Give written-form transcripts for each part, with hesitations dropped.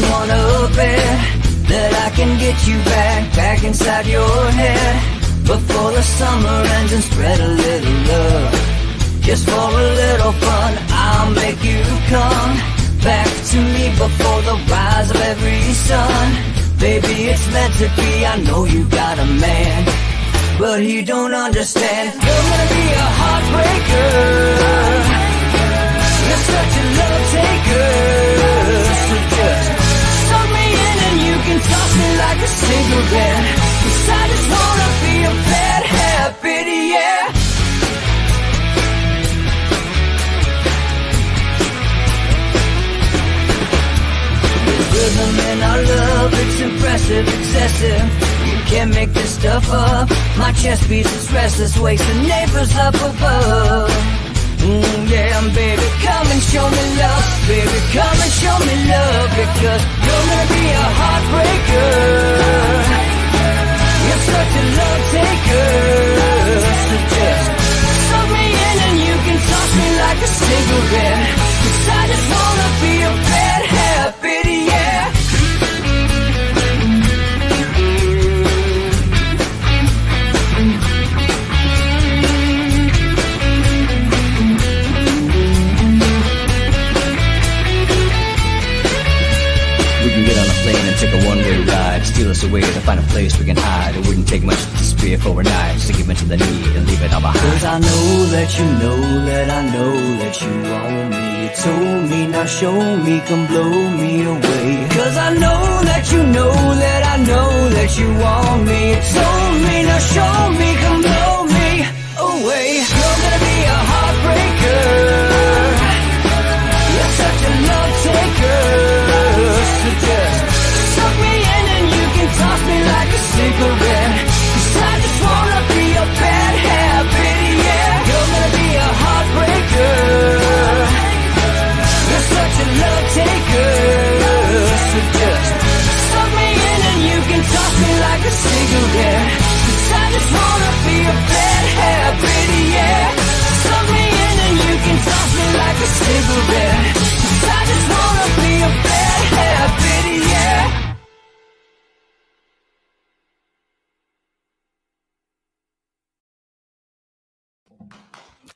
you wanna bet that I can get you back inside your head before the summer ends and spread a little love. Just for a little fun, I'll make you come back to me before the rise of every sun. Baby, it's meant to be, I know you got a man, but he don't understand. You're gonna be a heartbreaker, you're such a love taker. So just suck me in and you can toss me like a cigarette, 'cause I just wanna be a bad habit, yeah. Rhythm in our love, it's impressive, excessive. You can't make this stuff up. My chest beats, it's restless, wakes the neighbors up above. Yeah, baby, come and show me love. Baby, come and show me love, because you're gonna be a heartbreaker. You're such a love taker. So just suck me in and you can toss me like a cigarette, 'cause I just wanna be a bad habit, yeah. We can get on a plane and take a one-way ride, steal us away to find a place we can hide. It wouldn't take much to spear for a knife, so give into the need and leave it all behind. 'Cause I know that you know that I know that you want me. You told me, now show me, come blow me away. 'Cause I know that you know that I know that you want me. You told me, now show me, come blow me away. You're gonna be a heartbreaker, you're such a love taker. So just suck me in and you can toss me like a cigarette, 'cause I just wanna be a bad habit, yeah. You're gonna be a heartbreaker, you're such a love taker. So just suck me in and you can toss me like a cigarette, 'cause I just wanna be a bad habit, yeah. Suck me in and you can toss me like a cigarette, 'cause I just wanna be a bad habit, yeah.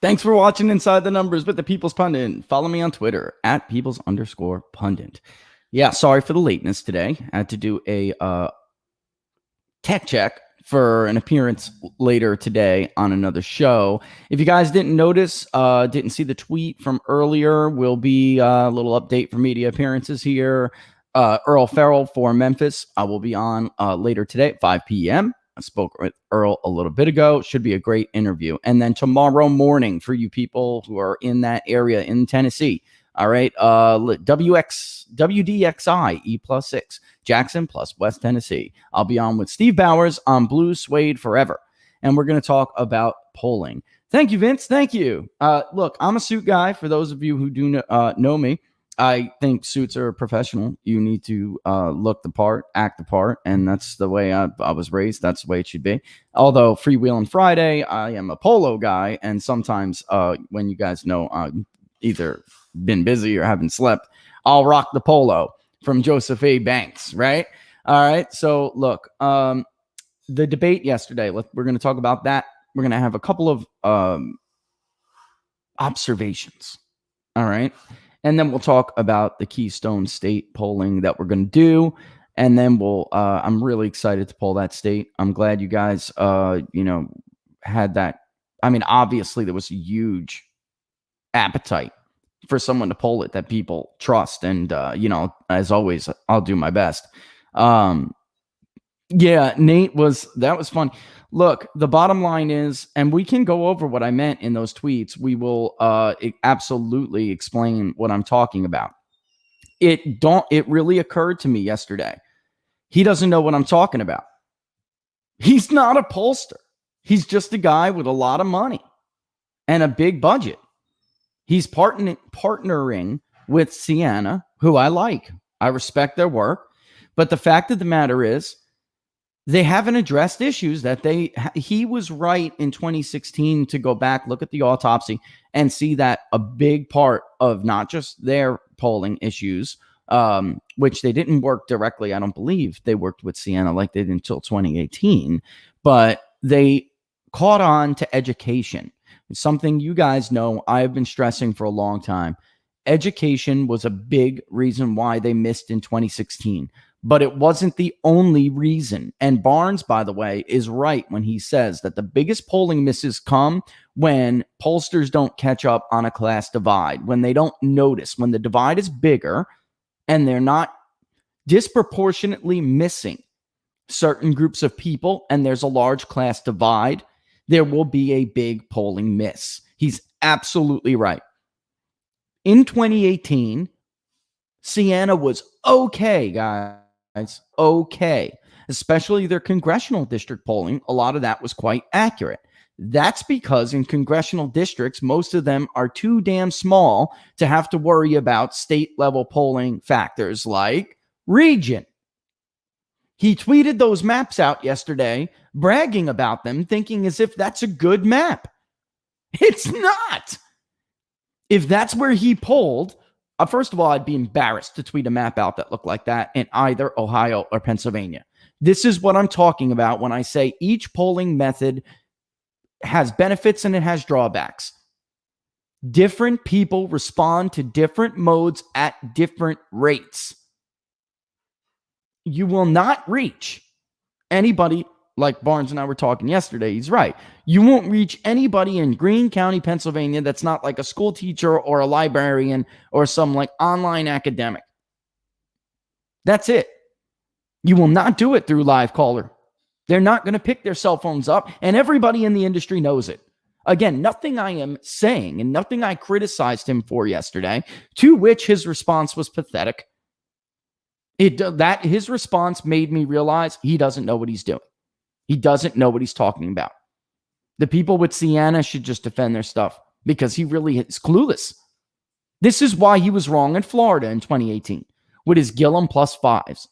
Thanks for watching Inside the Numbers with the People's Pundit. Follow me on Twitter at Peoples_Pundit. Yeah, sorry for the lateness today. I had to do a tech check for an appearance later today on another show. If you guys didn't notice, didn't see the tweet from earlier, will be a little update for media appearances here. Earl Farrell for Memphis. I will be on later today at 5 p.m. I spoke with Earl a little bit ago. Should be a great interview. And then tomorrow morning, for you people who are in that area in Tennessee, all right, WDXI E+6, Jackson plus West Tennessee. I'll be on with Steve Bowers on Blue Suede Forever. And we're going to talk about polling. Thank you, Vince. Thank you. Look, I'm a suit guy. For those of you who do know me, I think suits are professional. You need to look the part, act the part, and that's the way I was raised. That's the way it should be. Although Freewheeling Friday, I am a polo guy, and sometimes when you guys know I'm either been busy or haven't slept, I'll rock the polo from Joseph A. Banks, right? All right. So look, the debate yesterday. We're going to talk about that. We're going to have a couple of observations. All right. And then we'll talk about the Keystone state polling that we're going to do. And then I'm really excited to poll that state. I'm glad you guys, had that. I mean, obviously there was a huge appetite for someone to poll it that people trust. And, as always, I'll do my best. Yeah, Nate that was fun. Look, the bottom line is, and we can go over what I meant in those tweets. We will absolutely explain what I'm talking about. It really occurred to me yesterday. He doesn't know what I'm talking about. He's not a pollster. He's just a guy with a lot of money and a big budget. He's partnering with Sienna, who I like. I respect their work. But the fact of the matter is, they haven't addressed issues that he was right in 2016 to go back, look at the autopsy, and see that a big part of not just their polling issues which they didn't work directly. I don't believe they worked with Siena like they did until 2018, but they caught on to education. It's something you guys know I've been stressing for a long time. Education was a big reason why they missed in 2016, but it wasn't the only reason. And Barnes, by the way, is right when he says that the biggest polling misses come when pollsters don't catch up on a class divide, when they don't notice, when the divide is bigger and they're not disproportionately missing certain groups of people and there's a large class divide, there will be a big polling miss. He's absolutely right. In 2018, Siena was okay, guys. Okay. Especially their congressional district polling. A lot of that was quite accurate. That's because in congressional districts, most of them are too damn small to have to worry about state level polling factors like region. He tweeted those maps out yesterday, bragging about them, thinking as if that's a good map. It's not. If that's where he polled, first of all, I'd be embarrassed to tweet a map out that looked like that in either Ohio or Pennsylvania. This is what I'm talking about when I say each polling method has benefits and it has drawbacks. Different people respond to different modes at different rates. You will not reach anybody, like Barnes and I were talking yesterday. He's right. You won't reach anybody in Greene County, Pennsylvania that's not like a school teacher or a librarian or some like online academic. That's it. You will not do it through live caller. They're not going to pick their cell phones up, and everybody in the industry knows it. Again, nothing I am saying and nothing I criticized him for yesterday, to which his response was pathetic. His response made me realize he doesn't know what he's doing. He doesn't know what he's talking about. The people with Siena should just defend their stuff because he really is clueless. This is why he was wrong in Florida in 2018 with his Gillum plus fives.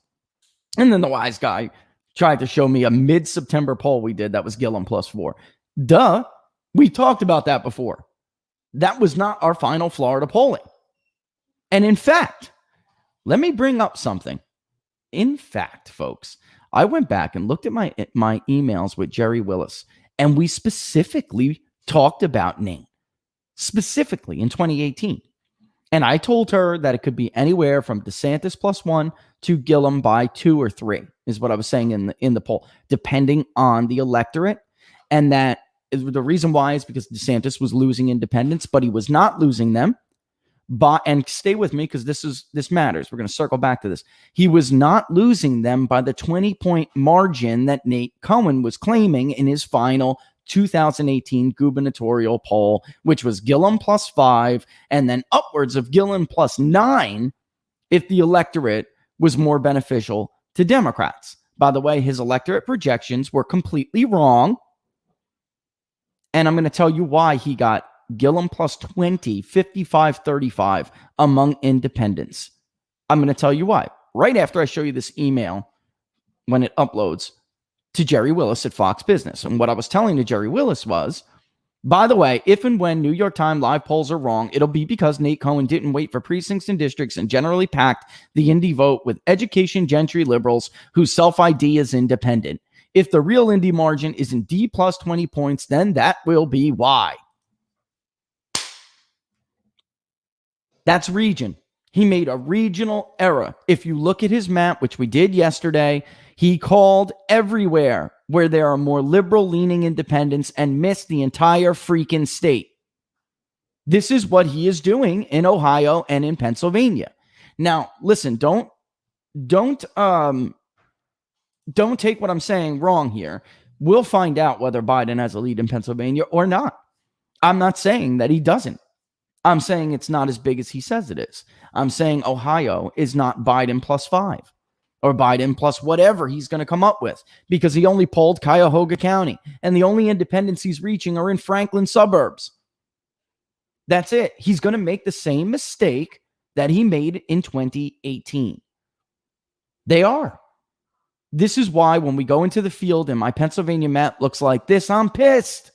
And then the wise guy tried to show me a mid-September poll we did that was Gillum plus 4. Duh. We talked about that before. That was not our final Florida polling. And in fact, let me bring up something. In fact, folks, I went back and looked at my emails with Jerry Willis, and we specifically talked about Nate, specifically in 2018. And I told her that it could be anywhere from DeSantis plus 1 to Gillum by 2 or 3, is what I was saying in the poll, depending on the electorate. And that the reason why is because DeSantis was losing independents, but he was not losing them. And stay with me because this matters. We're going to circle back to this. He was not losing them by the 20-point margin that Nate Cohen was claiming in his final 2018 gubernatorial poll, which was Gillum plus 5 and then upwards of Gillum plus 9 if the electorate was more beneficial to Democrats. By the way, his electorate projections were completely wrong. And I'm going to tell you why he got Gillum plus 20, 55-35 among independents. I'm going to tell you why. Right after I show you this email when it uploads to Jerry Willis at Fox Business. And what I was telling to Jerry Willis was, by the way, if and when New York Times live polls are wrong, it'll be because Nate Cohen didn't wait for precincts and districts and generally packed the Indy vote with education gentry liberals whose self-ID is independent. If the real Indy margin is in D plus 20 points, then that will be why. That's region. He made a regional error. If you look at his map, which we did yesterday, he called everywhere where there are more liberal-leaning independents and missed the entire freaking state. This is what he is doing in Ohio and in Pennsylvania. Now, listen, don't take what I'm saying wrong here. We'll find out whether Biden has a lead in Pennsylvania or not. I'm not saying that he doesn't. I'm saying it's not as big as he says it is. I'm saying Ohio is not Biden plus 5 or Biden plus whatever he's going to come up with because he only polled Cuyahoga County and the only independents he's reaching are in Franklin suburbs. That's it. He's going to make the same mistake that he made in 2018. They are. This is why when we go into the field and my Pennsylvania map looks like this, I'm pissed.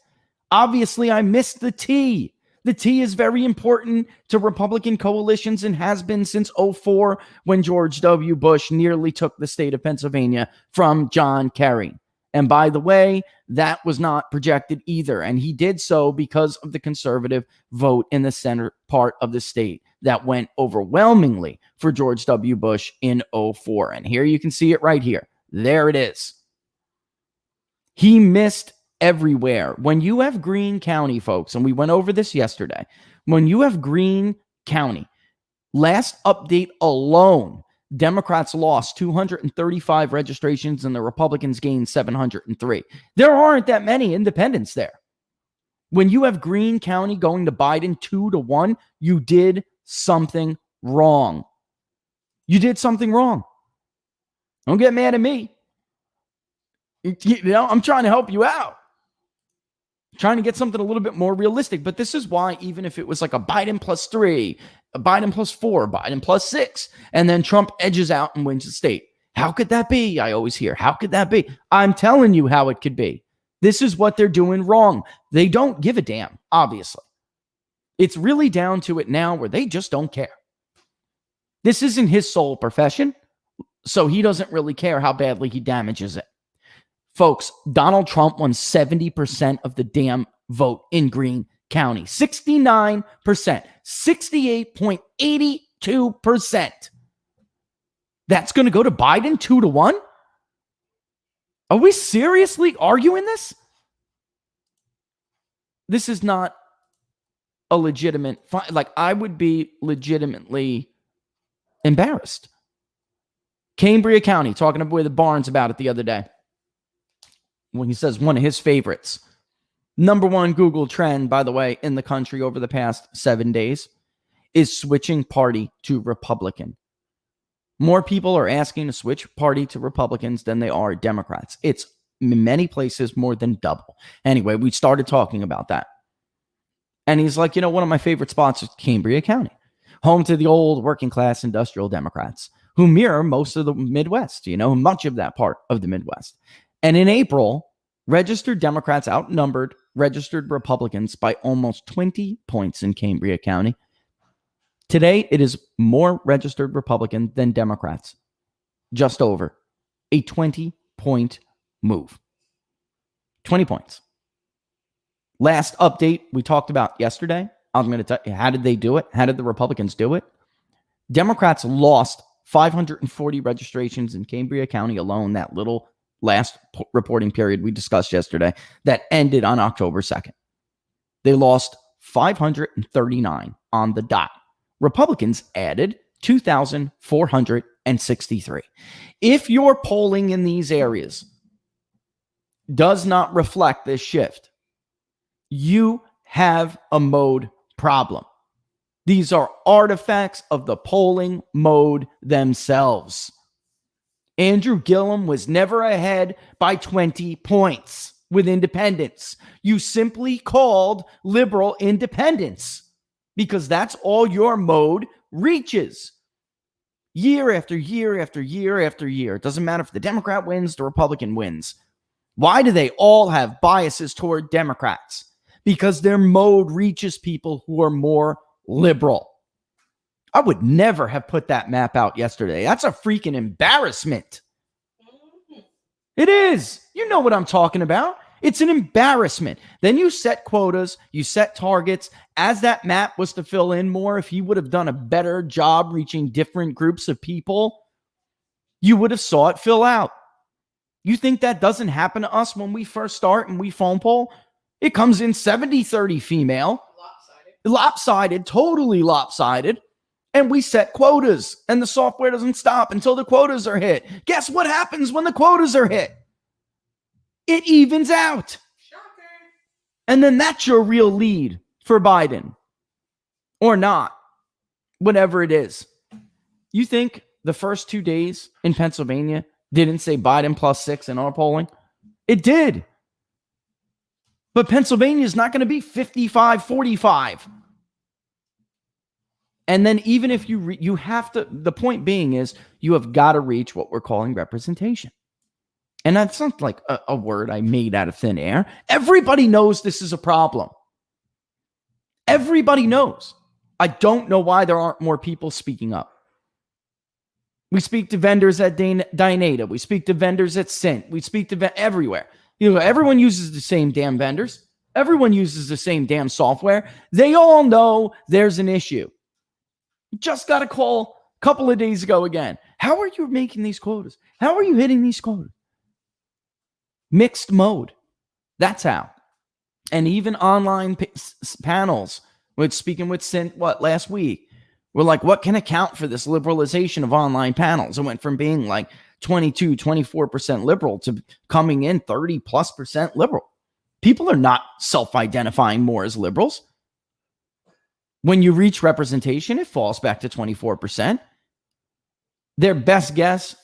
Obviously, I missed the T. The T is very important to Republican coalitions and has been since 2004 when George W. Bush nearly took the state of Pennsylvania from John Kerry. And by the way, that was not projected either. And he did so because of the conservative vote in the center part of the state that went overwhelmingly for George W. Bush in 2004. And here you can see it right here. There it is. He missed everywhere. When you have Greene County, folks, and we went over this yesterday, when you have Greene County, last update alone, Democrats lost 235 registrations and the Republicans gained 703. There aren't that many independents there. When you have Greene County going to Biden 2-1, you did something wrong. You did something wrong. Don't get mad at me. I'm trying to help you out. Trying to get something a little bit more realistic. But this is why, even if it was like a Biden +3, a Biden +4, Biden +6, and then Trump edges out and wins the state. How could that be? I always hear, how could that be? I'm telling you how it could be. This is what they're doing wrong. They don't give a damn, obviously. It's really down to it now where they just don't care. This isn't his sole profession, so he doesn't really care how badly he damages it. Folks, Donald Trump won 70% of the damn vote in Greene County. 69%. 68.82%. That's going to go to Biden 2-1? Are we seriously arguing this? This is not a legitimate fight. Like, I would be legitimately embarrassed. Cambria County, talking with Barnes about it the other day. When he says one of his favorites. Number one Google trend, by the way, in the country over the past 7 days is switching party to Republican. More people are asking to switch party to Republicans than they are Democrats. It's in many places more than double. Anyway, we started talking about that. And he's like, one of my favorite spots is Cambria County, home to the old working class industrial Democrats who mirror most of the Midwest, much of that part of the Midwest. And in April, registered Democrats outnumbered registered Republicans by almost 20 points in Cambria County. Today, it is more registered Republican than Democrats. Just over a 20-point move. 20 points. Last update we talked about yesterday. I'm going to tell you, how did they do it? How did the Republicans do it? Democrats lost 540 registrations in Cambria County alone, that little last reporting period we discussed yesterday that ended on October 2nd. They lost 539 on the dot. Republicans added 2,463. If your polling in these areas does not reflect this shift, you have a mode problem. These are artifacts of the polling mode themselves. Andrew Gillum was never ahead by 20 points with independents. You simply called liberal independents because that's all your mode reaches. Year after year after year after year. It doesn't matter if the Democrat wins, the Republican wins. Why do they all have biases toward Democrats? Because their mode reaches people who are more liberal. I would never have put that map out yesterday. That's a freaking embarrassment. It is. You know what I'm talking about. It's an embarrassment. Then you set quotas, you set targets. As that map was to fill in more, if he would have done a better job reaching different groups of people, you would have saw it fill out. You think that doesn't happen to us when we first start and we phone poll? It comes in 70-30 female. Lopsided, totally lopsided. And we set quotas, and the software doesn't stop until the quotas are hit. Guess what happens when the quotas are hit? It evens out. Shocker. And then that's your real lead for Biden. Or not. Whatever it is. You think the first 2 days in Pennsylvania didn't say Biden +6 in our polling? It did. But Pennsylvania is not going to be 55-45. And then even if you have to, the point being is you have got to reach what we're calling representation. And that's not like a word I made out of thin air. Everybody knows this is a problem. Everybody knows. I don't know why there aren't more people speaking up. We speak to vendors at Dynata. We speak to vendors at Cint. We speak to everywhere. Everyone uses the same damn vendors. Everyone uses the same damn software. They all know there's an issue. Just got a call a couple of days ago again. How are you making these quotas? How are you hitting these quotas? Mixed mode. That's how. And even online panels, speaking with Cint, last week, we're like, what can account for this liberalization of online panels? It went from being like 22, 24% liberal to coming in 30+% liberal. People are not self-identifying more as liberals. When you reach representation, it falls back to 24%. Their best guess,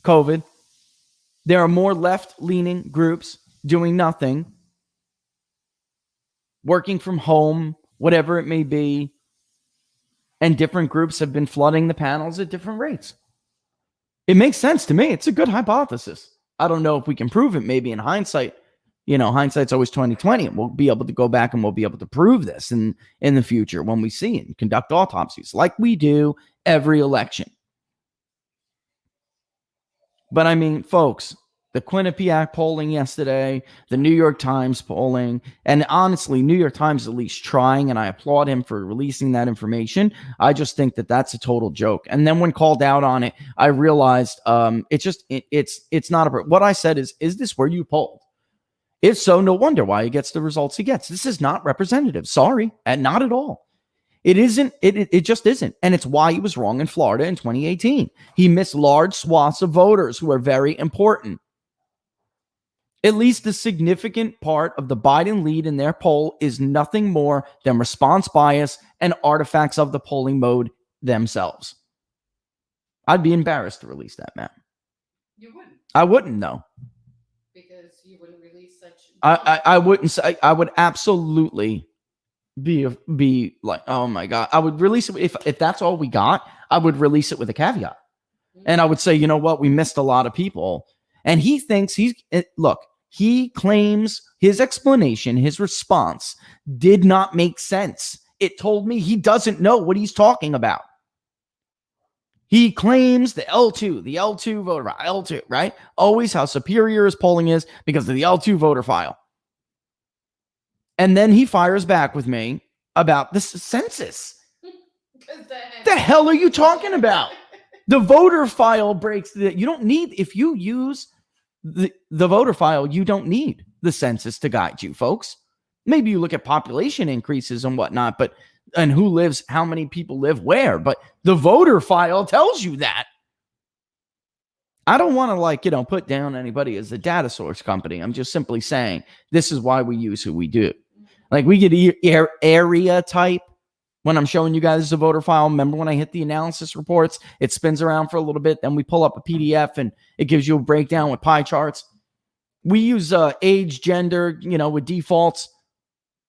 COVID. There are more left-leaning groups doing nothing, working from home, whatever it may be. And different groups have been flooding the panels at different rates. It makes sense to me. It's a good hypothesis. I don't know if we can prove it. Maybe in hindsight, hindsight's always 2020. We'll be able to go back and we'll be able to prove this in the future when we see it and conduct autopsies like we do every election. But I mean, folks, the Quinnipiac polling yesterday, the New York Times polling, and honestly, New York Times is at least trying, and I applaud him for releasing that information. I just think that that's a total joke. And then when called out on it, I realized it's not what I said is this where you polled? If so, no wonder why he gets the results he gets. This is not representative. Sorry, and not at all. It isn't. It just isn't. And it's why he was wrong in Florida in 2018. He missed large swaths of voters who are very important. At least a significant part of the Biden lead in their poll is nothing more than response bias and artifacts of the polling mode themselves. I'd be embarrassed to release that, Matt. You wouldn't. I wouldn't, though. Because you wouldn't release such... I wouldn't say... I would absolutely be like, oh my God. I would release it. If that's all we got, I would release it with a caveat. Mm-hmm. And I would say, you know what? We missed a lot of people. And he thinks he claims his explanation, his response did not make sense. It told me he doesn't know what he's talking about. He claims the L2 voter file, L2, right? Always how superior his polling is because of the L2 voter file. And then he fires back with me about the census. The hell are you talking about? The voter file breaks that you don't need. If you use the voter file, you don't need the census to guide you, folks. Maybe you look at population increases and whatnot, and who lives, how many people live where, but the voter file tells you that. I don't want to put down anybody as a data source company. I'm just simply saying this is why we use who we do. Like we get area type when I'm showing you guys the voter file. Remember when I hit the analysis reports, it spins around for a little bit. Then we pull up a PDF and it gives you a breakdown with pie charts. We use age, gender, with defaults.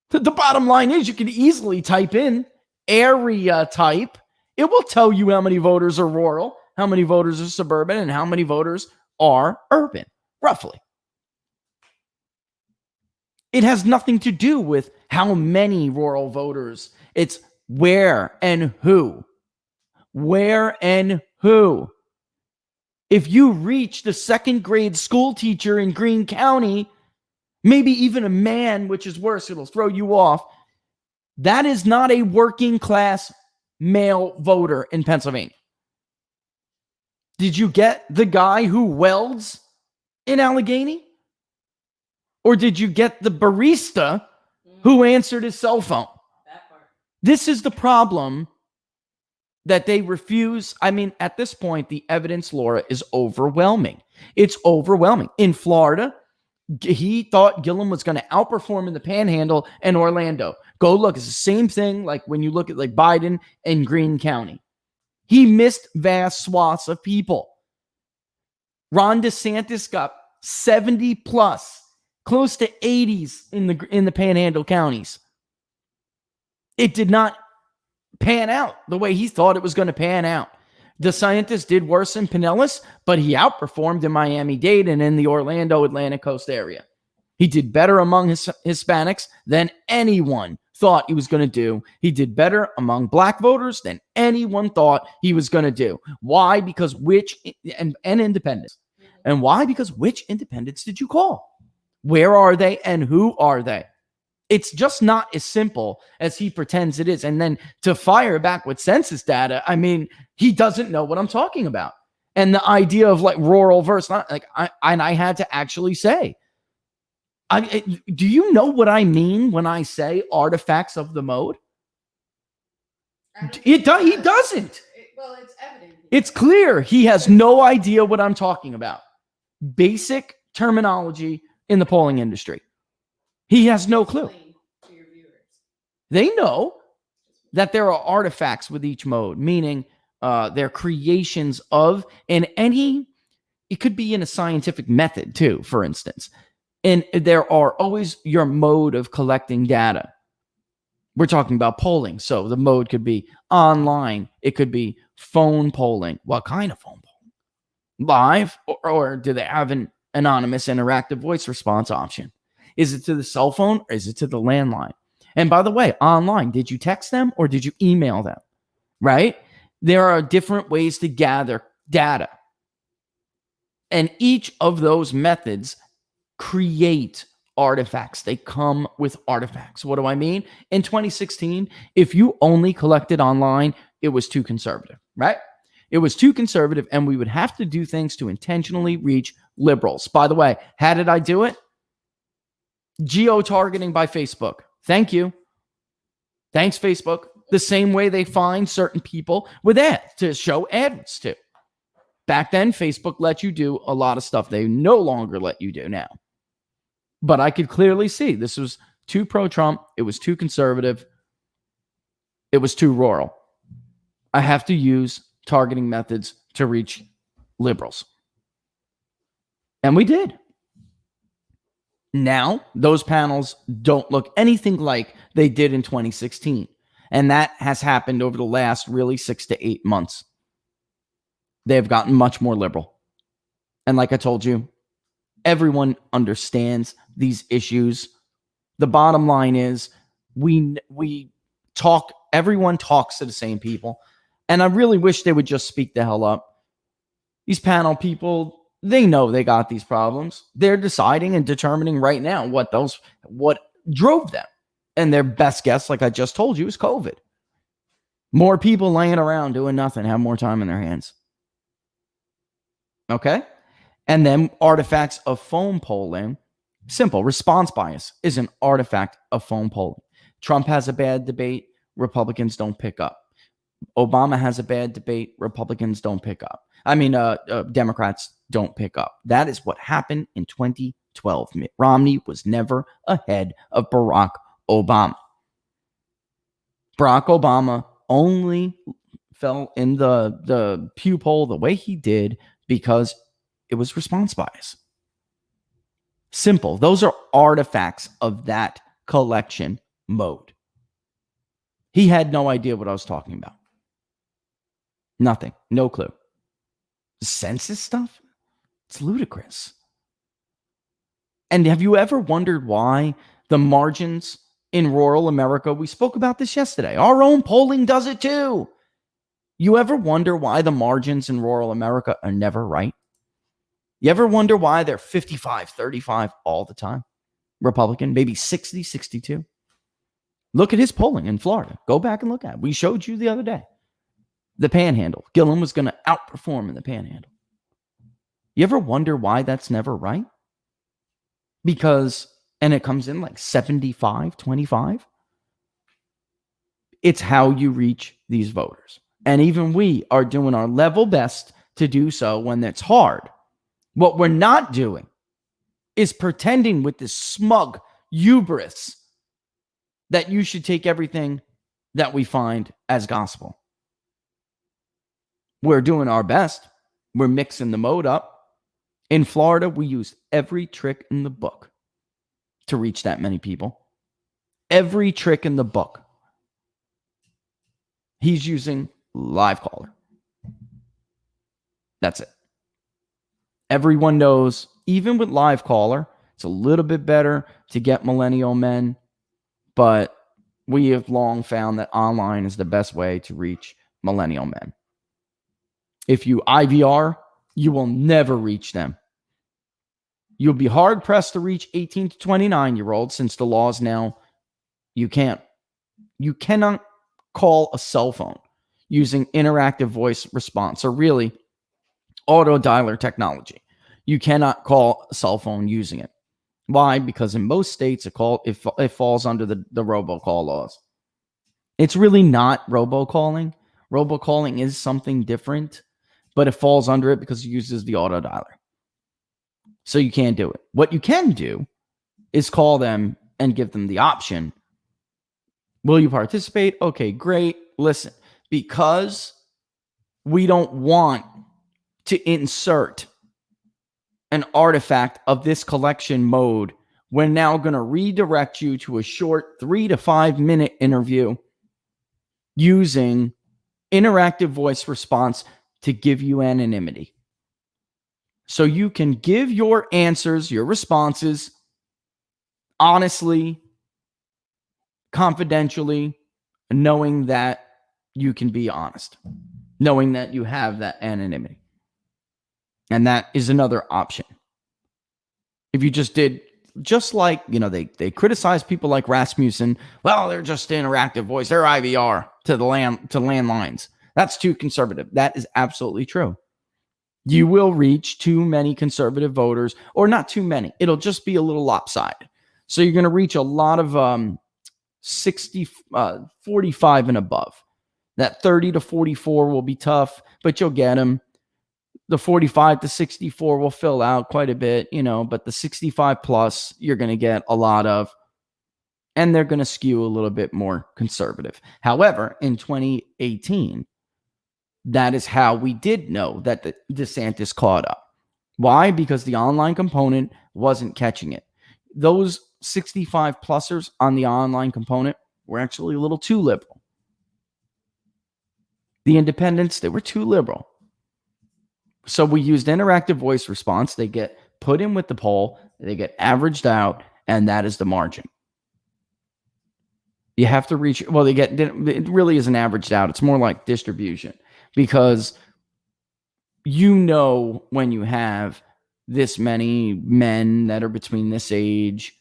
The bottom line is you can easily type in area type. It will tell you how many voters are rural, how many voters are suburban, and how many voters are urban, roughly. It has nothing to do with how many rural voters. It's where and who. Where and who. If you reach the second grade school teacher in Greene County, maybe even a man, which is worse, it'll throw you off. That is not a working class male voter in Pennsylvania. Did you get the guy who welds in Allegheny? Or did you get the barista who answered his cell phone? That part. This is the problem that they refuse. I mean, at this point, the evidence, Laura, is overwhelming. It's overwhelming. In Florida, he thought Gillum was going to outperform in the Panhandle and Orlando. Go look. It's the same thing like when you look at Biden and Greene County. He missed vast swaths of people. Ron DeSantis got 70 plus, close to 80s in the Panhandle counties. It did not pan out the way he thought it was going to pan out. DeSantis did worse in Pinellas, but he outperformed in Miami-Dade and in the Orlando, Atlantic Coast area. He did better among his Hispanics than anyone thought he was going to do. He did better among black voters than anyone thought he was going to do. Why? Because and independents. And why? Because which independents did you call? Where are they and who are they? It's just not as simple as he pretends it is. And then to fire back with census data, I mean, he doesn't know what I'm talking about. And the idea of like rural versus not like I had to actually say, do you know what I mean when I say artifacts of the mode? He doesn't. Well, it's evident. It's clear he has no idea what I'm talking about. Basic terminology in the polling industry. He has no clue. To your viewers. They know that there are artifacts with each mode, meaning they're creations of, and it could be in a scientific method too, for instance. And there are always your mode of collecting data. We're talking about polling. So the mode could be online. It could be phone polling. What kind of phone polling? Live? Or do they have an anonymous interactive voice response option? Is it to the cell phone or is it to the landline? And by the way, online, did you text them or did you email them? Right? There are different ways to gather data. And each of those methods create artifacts. They come with artifacts. What do I mean? In 2016, if you only collected online, it was too conservative, right? It was too conservative, and we would have to do things to intentionally reach liberals. By the way, how did I do it? Geo-targeting by Facebook. Thank you. Thanks, Facebook. The same way they find certain people with ads to show ads to. Back then, Facebook let you do a lot of stuff they no longer let you do now. But I could clearly see this was too pro-Trump. It was too conservative. It was too rural. I have to use targeting methods to reach liberals. And we did. Now, those panels don't look anything like they did in 2016. And that has happened over the last really 6 to 8 months. They've gotten much more liberal. And like I told you, everyone understands these issues. The bottom line is we talk, everyone talks to the same people. And I really wish they would just speak the hell up. These panel people, they know they got these problems. They're deciding and determining right now what drove them. And their best guess, like I just told you, is COVID. More people laying around doing nothing have more time in their hands. Okay? And then artifacts of phone polling. Simple. Response bias is an artifact of phone polling. Trump has a bad debate. Republicans don't pick up. Obama has a bad debate. Republicans don't pick up. Democrats don't pick up. That is what happened in 2012. Mitt Romney was never ahead of Barack Obama. Barack Obama only fell in the Pew poll the way he did because it was response bias. Simple. Those are artifacts of that collection mode. He had no idea what I was talking about. Nothing. No clue. The census stuff? It's ludicrous. And have you ever wondered why the margins in rural America, we spoke about this yesterday. Our own polling does it too. You ever wonder why the margins in rural America are never right? You ever wonder why they're 55-35 all the time? Republican, maybe 60-62. Look at his polling in Florida. Go back and look at it. We showed you the other day. The Panhandle. Gillum was going to outperform in the Panhandle. You ever wonder why that's never right? Because, and it comes in like 75-25. It's how you reach these voters. And even we are doing our level best to do so when it's hard. What we're not doing is pretending with this smug hubris that you should take everything that we find as gospel. We're doing our best. We're mixing the mode up. In Florida, we use every trick in the book to reach that many people. Every trick in the book. He's using live caller. That's it. Everyone knows, even with live caller, it's a little bit better to get millennial men, but we have long found that online is the best way to reach millennial men. If you IVR, you will never reach them. You'll be hard pressed to reach 18 to 29-year-olds since the laws now you cannot call a cell phone using interactive voice response, or really auto dialer technology. You cannot call a cell phone using it. Why? Because in most states, it falls under the robocall laws. It's really not robocalling. Robocalling is something different, but it falls under it because it uses the auto dialer. So you can't do it. What you can do is call them and give them the option. Will you participate? Okay, great. Listen, because we don't want to insert an artifact of this collection mode, we're now going to redirect you to a short 3 to 5 minute interview using interactive voice response to give you anonymity. So you can give your answers, your responses, honestly, confidentially, knowing that you can be honest, knowing that you have that anonymity. And that is another option. If you just like, they criticize people like Rasmussen. Well, they're just interactive voice. They're IVR to landlines. That's too conservative. That is absolutely true. You will reach too many conservative voters, or not too many. It'll just be a little lopsided. So you're going to reach a lot of 45 and above. That 30 to 44 will be tough, but you'll get them. The 45 to 64 will fill out quite a bit, but the 65 plus, you're going to get a lot of, and they're going to skew a little bit more conservative. However, in 2018, that is how we did know that the DeSantis caught up. Why? Because the online component wasn't catching it. Those 65 plusers on the online component were actually a little too liberal. The independents, they were too liberal. So we used interactive voice response. They get put in with the poll, they get averaged out, and that is the margin. You have to reach, it really isn't averaged out. It's more like distribution, because when you have this many men that are between this age,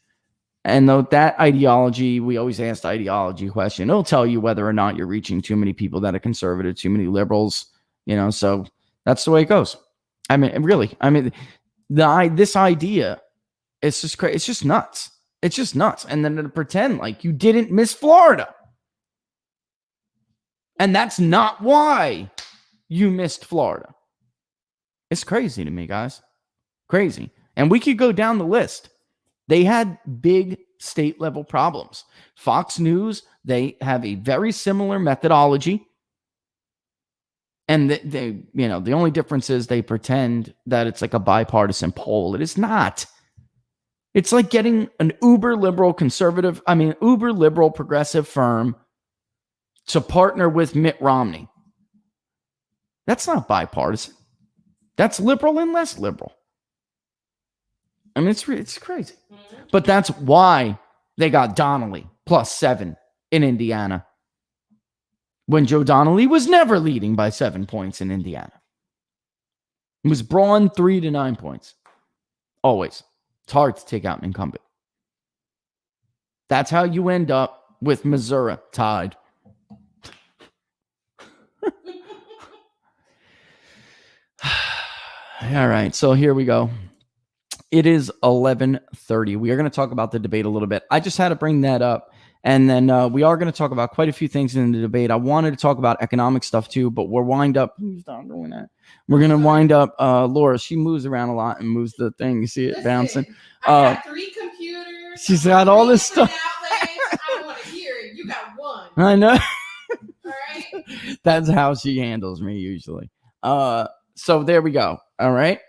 and though that ideology, we always ask the ideology question, it'll tell you whether or not you're reaching too many people that are conservative, too many liberals, so that's the way it goes. This idea, it's just crazy. It's just nuts. It's just nuts. And then to pretend like you didn't miss Florida. And that's not why you missed Florida. It's crazy to me, guys. Crazy. And we could go down the list. They had big state level problems. Fox News, they have a very similar methodology. And the only difference is they pretend that it's like a bipartisan poll. It is not. It's like getting an uber liberal progressive firm to partner with Mitt Romney. That's not bipartisan. That's liberal and less liberal. It's crazy. But that's why they got Donnelly +7 in Indiana, when Joe Donnelly was never leading by 7 points in Indiana. It was Braun 3 to 9 points. Always. It's hard to take out an incumbent. That's how you end up with Missouri tied. All right, so here we go. It is 11:30. We are going to talk about the debate a little bit. I just had to bring that up. And then we are going to talk about quite a few things in the debate. I wanted to talk about economic stuff too, but we're wind up. Stop doing that. We're going to wind up. Laura, she moves around a lot and moves the thing. You see it bouncing. I got 3 computers. She's got all this stuff. Outlets. I don't want to hear it. You got 1. I know. All right. That's how she handles me usually. So there we go. All right.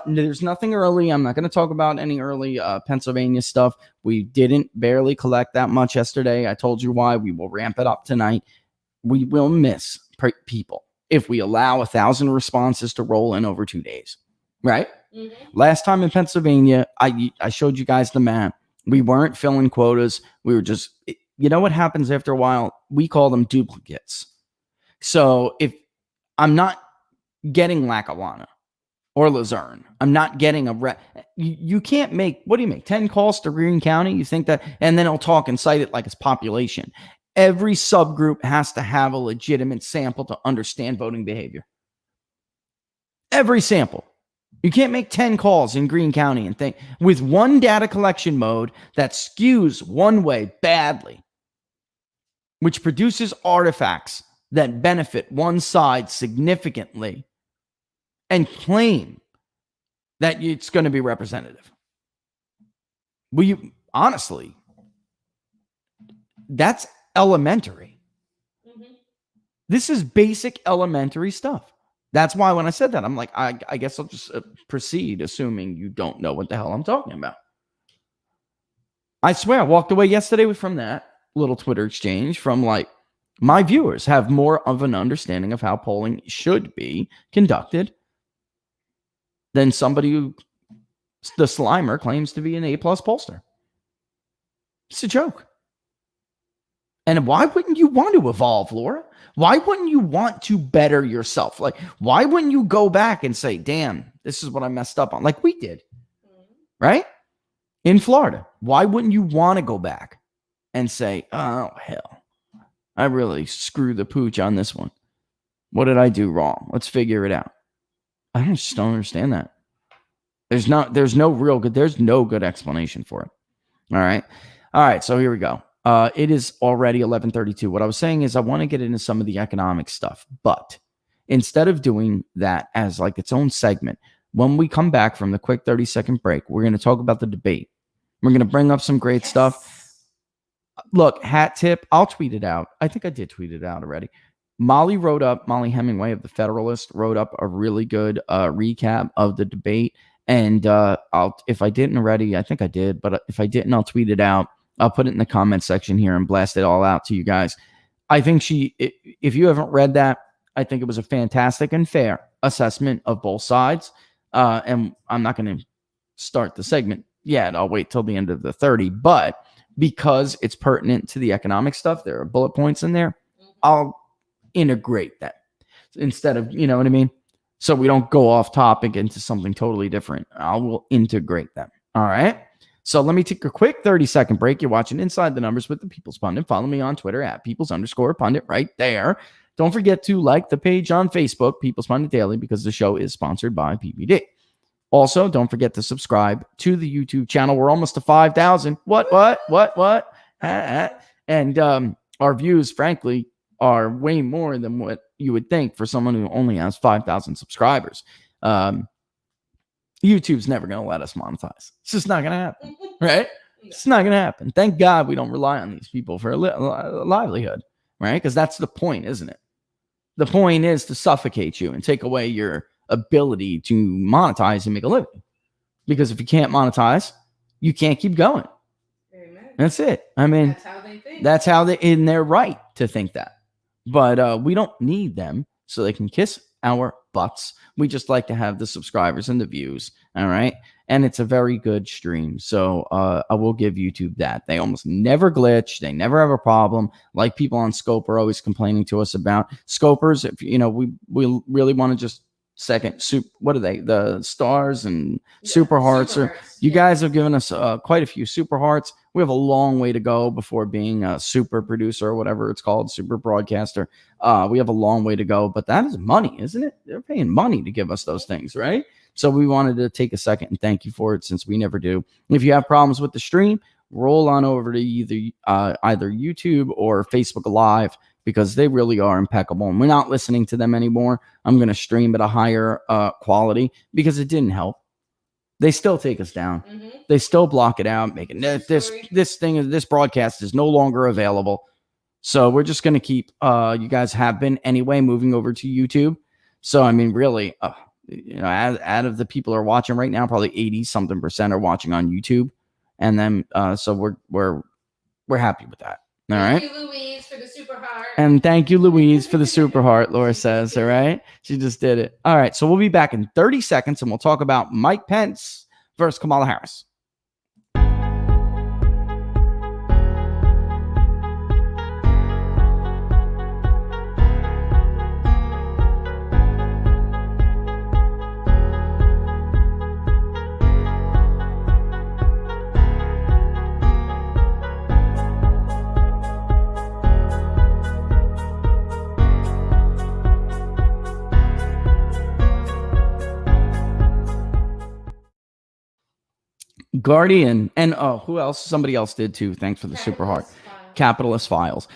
There's nothing early. I'm not going to talk about any early Pennsylvania stuff. We didn't barely collect that much yesterday. I told you why. We will ramp it up tonight. We will miss people if we allow 1,000 responses to roll in over 2 days. Right? Mm-hmm. Last time in Pennsylvania, I showed you guys the map. We weren't filling quotas. We were just you know what happens after a while? We call them duplicates. So if I'm not getting Lackawanna or Luzerne, I'm not getting you can't make, what do you make? 10 calls to Greene County? You think that, and then it'll talk and cite it like it's population. Every subgroup has to have a legitimate sample to understand voting behavior. Every sample. You can't make 10 calls in Greene County and think with one data collection mode that skews one way badly, which produces artifacts that benefit one side significantly, and claim that it's going to be representative. Honestly, that's elementary. Mm-hmm. This is basic elementary stuff. That's why when I said that, I'm like, I guess I'll just proceed, assuming you don't know what the hell I'm talking about. I swear, I walked away yesterday from that little Twitter exchange from like, my viewers have more of an understanding of how polling should be conducted than somebody who, the Slimer, claims to be an A+ pollster. It's a joke. And why wouldn't you want to evolve, Laura? Why wouldn't you want to better yourself? Like, why wouldn't you go back and say, damn, this is what I messed up on? Like we did, right? In Florida. Why wouldn't you want to go back and say, oh, hell, I really screwed the pooch on this one. What did I do wrong? Let's figure it out. I just don't understand that. There's no good explanation for it. All right. So here we go. It is already 11:32. What I was saying is I want to get into some of the economic stuff, but instead of doing that as like its own segment, when we come back from the quick 30-second break, we're going to talk about the debate. We're going to bring up some great stuff. Look, hat tip, I'll tweet it out. I think I did tweet it out already. Molly Hemingway of The Federalist wrote up a really good recap of the debate. And if I didn't already, I think I did, but if I didn't, I'll tweet it out. I'll put it in the comment section here and blast it all out to you guys. I think if you haven't read that, I think it was a fantastic and fair assessment of both sides. And I'm not going to start the segment yet. I'll wait till the end of the 30. But because it's pertinent to the economic stuff, there are bullet points in there. I'll integrate that instead of, you know what I mean? So we don't go off topic into something totally different. I will integrate them. All right. So let me take a quick 30-second break. You're watching Inside the Numbers with the People's Pundit. Follow me on Twitter at Peoples_Pundit right there. Don't forget to like the page on Facebook, People's Pundit Daily, because the show is sponsored by PPD. Also, don't forget to subscribe to the YouTube channel. We're almost to 5,000. What? And our views, frankly, are way more than what you would think for someone who only has 5,000 subscribers. YouTube's never going to let us monetize. It's just not going to happen, right? It's not going to happen. Thank God we don't rely on these people for a livelihood, right? Because that's the point, isn't it? The point is to suffocate you and take away your ability to monetize and make a living. Because if you can't monetize, you can't keep going. Amen. That's it. I mean, that's how they think. That's how in their right to think that. But we don't need them so they can kiss our butts. We just like to have the subscribers and the views. All right. And it's a very good stream. So I will give YouTube that. They almost never glitch. They never have a problem. Like people on Scope are always complaining to us about. Scopers, if you know, we really want to just what are they? The stars and super hearts. You guys have given us quite a few super hearts. We have a long way to go before being a super producer or whatever it's called, super broadcaster. We have a long way to go, but that is money, isn't it? They're paying money to give us those things, right? So we wanted to take a second and thank you for it, since we never do. If you have problems with the stream, roll on over to either YouTube or Facebook Live, because they really are impeccable. And we're not listening to them anymore. I'm going to stream at a higher quality because it didn't help. They still take us down. Mm-hmm. They still block it out, making this broadcast is no longer available. So we're just going to keep, you guys have been anyway, moving over to YouTube. So, I mean, really, out of the people who are watching right now, probably 80-something% are watching on YouTube. And then, so we're happy with that. All right. Thank you, Louise, for the super heart. And thank you, Louise, for the super heart, Laura says. All right. She just did it. All right. So we'll be back in 30 seconds and we'll talk about Mike Pence versus Kamala Harris. Guardian, and who else? Somebody else did too. Thanks for the super heart. Capitalist Files.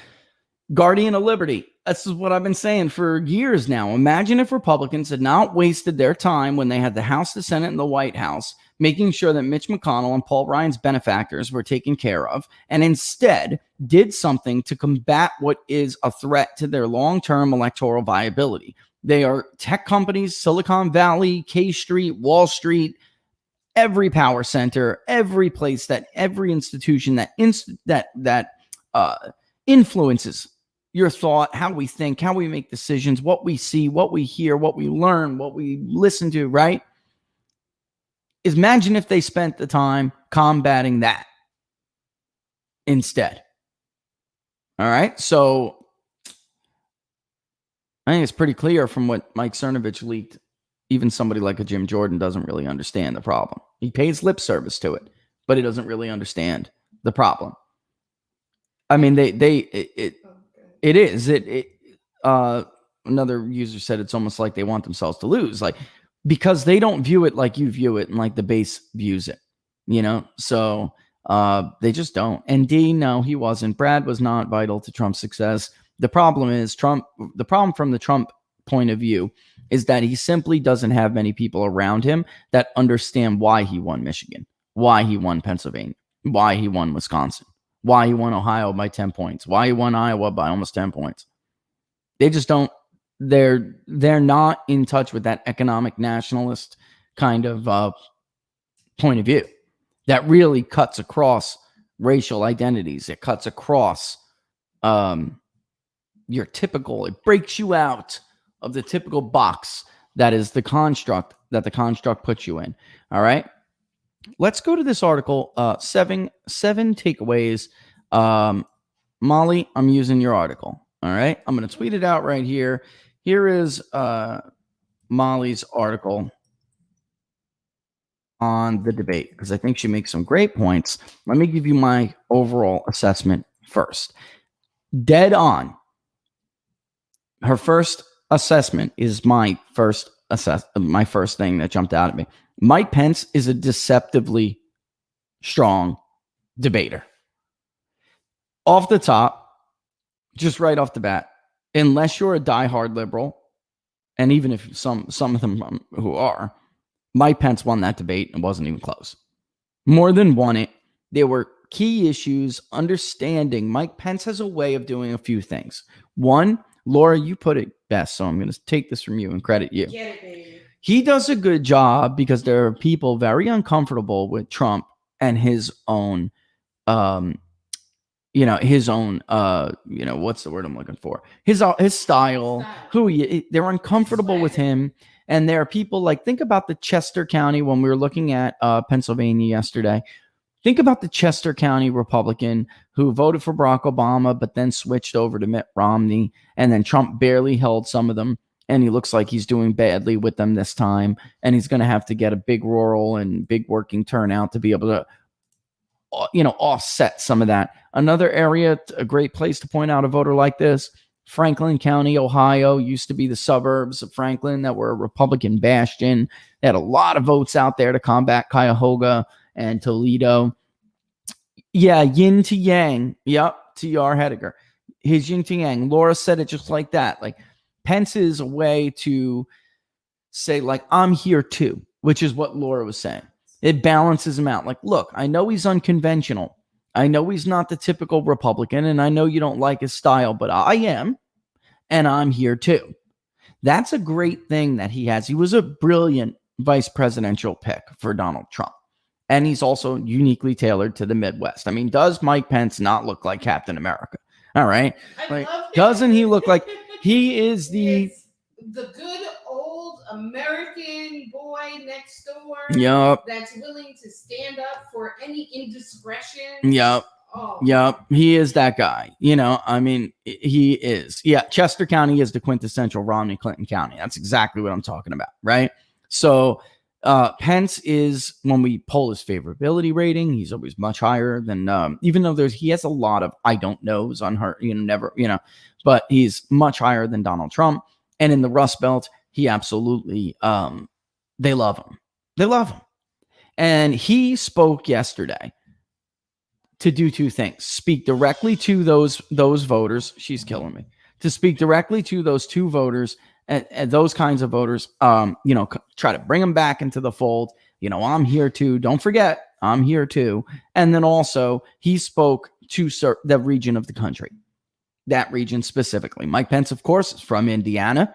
Guardian of Liberty. This is what I've been saying for years now. Imagine if Republicans had not wasted their time when they had the House, the Senate, and the White House, making sure that Mitch McConnell and Paul Ryan's benefactors were taken care of, and instead did something to combat what is a threat to their long-term electoral viability. They are tech companies, Silicon Valley, K Street, Wall Street, every power center, every place that every institution that influences your thought, how we think, how we make decisions, what we see, what we hear, what we learn, what we listen to, right? Imagine if they spent the time combating that instead. All right. So I think it's pretty clear from what Mike Cernovich leaked. Even somebody like a Jim Jordan doesn't really understand the problem. He pays lip service to it, but he doesn't really understand the problem. I mean, it is. Another user said it's almost like they want themselves to lose, like, because they don't view it like you view it and like the base views it, you know? So they just don't. And D, no, he wasn't. Brad was not vital to Trump's success. The problem from the Trump point of view is that he simply doesn't have many people around him that understand why he won Michigan, why he won Pennsylvania, why he won Wisconsin, why he won Ohio by 10 points, why he won Iowa by almost 10 points. They just don't, they're not in touch with that economic nationalist kind of point of view that really cuts across racial identities. It cuts across your typical, it breaks you out of the typical box that is the construct that the construct puts you in. All right. Let's go to this article, seven takeaways. Molly, I'm using your article. All right. I'm going to tweet it out right here. Here is Molly's article on the debate, because I think she makes some great points. Let me give you my overall assessment first. Dead on. Her first assessment is my first thing that jumped out at me. Mike Pence is a deceptively strong debater. Off the top, just right off the bat, unless you're a diehard liberal, and even if some of them who are, Mike Pence won that debate and wasn't even close. More than won it. There were key issues, understanding Mike Pence has a way of doing a few things. One, Laura, you put it best, so I'm going to take this from you and credit you. Get it, baby. He does a good job because there are people very uncomfortable with Trump and his own, what's the word I'm looking for? His style, they're uncomfortable with him. And there are people like, think about the Chester County when we were looking at Pennsylvania yesterday. Think about the Chester County Republican who voted for Barack Obama, but then switched over to Mitt Romney. And then Trump barely held some of them. And he looks like he's doing badly with them this time. And he's going to have to get a big rural and big working turnout to be able to, offset some of that. Another area, a great place to point out a voter like this, Franklin County, Ohio, used to be the suburbs of Franklin that were a Republican bastion. They had a lot of votes out there to combat Cuyahoga and Toledo. Yeah, yin to yang. Yep, T.R. Hediger. His yin to yang. Laura said it just like that. Like, Pence is a way to say, like, I'm here too, which is what Laura was saying. It balances him out. Like, look, I know he's unconventional. I know he's not the typical Republican, and I know you don't like his style, but I am, and I'm here too. That's a great thing that he has. He was a brilliant vice presidential pick for Donald Trump. And he's also uniquely tailored to the Midwest. I mean, does Mike Pence not look like Captain America? All right. Like, doesn't he look like he is the good old American boy next door? Yep. That's willing to stand up for any indiscretion. Yep. Oh. Yep. He is that guy. I mean, he is. Yeah. Chester County is the quintessential Romney Clinton County. That's exactly what I'm talking about. Right. So Pence is, when we poll his favorability rating, he's always much higher than, even though he has a lot of I don't knows on her, but he's much higher than Donald Trump. And in the Rust Belt, he absolutely, they love him. They love him. And he spoke yesterday to do two things: speak directly to those voters. She's killing me. To speak directly to those two voters and those kinds of voters. Try to bring them back into the fold. I'm here too. Don't forget, I'm here too. And then also he spoke to the region of the country, that region specifically. Mike Pence, of course, is from Indiana.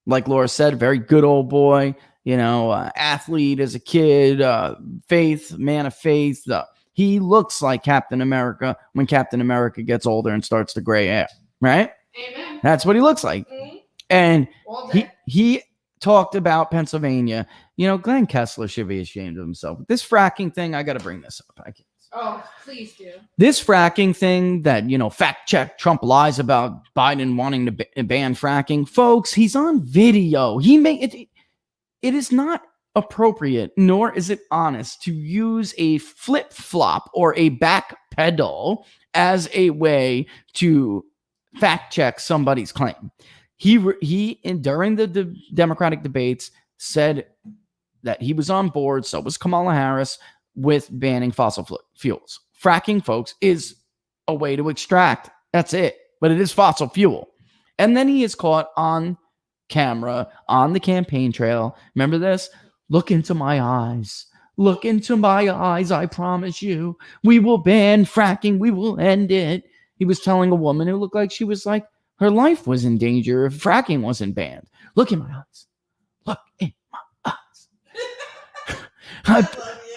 Like Laura said, very good old boy, athlete as a kid, man of faith. He looks like Captain America when Captain America gets older and starts to gray hair, right? Amen. That's what he looks like. Mm-hmm. And he talked about Pennsylvania. Glenn Kessler should be ashamed of himself. This fracking thing, I got to bring this up. Oh, please do. This fracking thing that, fact check Trump lies about Biden wanting to ban fracking. Folks, he's on video. It is not appropriate, nor is it honest to use a flip-flop or a back pedal as a way to fact check somebody's claim. During the Democratic debates said that he was on board, so was Kamala Harris, with banning fossil fuels. Fracking, folks, is a way to extract. That's it. But it is fossil fuel. And then he is caught on camera on the campaign trail. Remember this? Look into my eyes. Look into my eyes. I promise you, we will ban fracking. We will end it. He was telling a woman who looked like she was like, her life was in danger if fracking wasn't banned. Look in my eyes. Look in my eyes.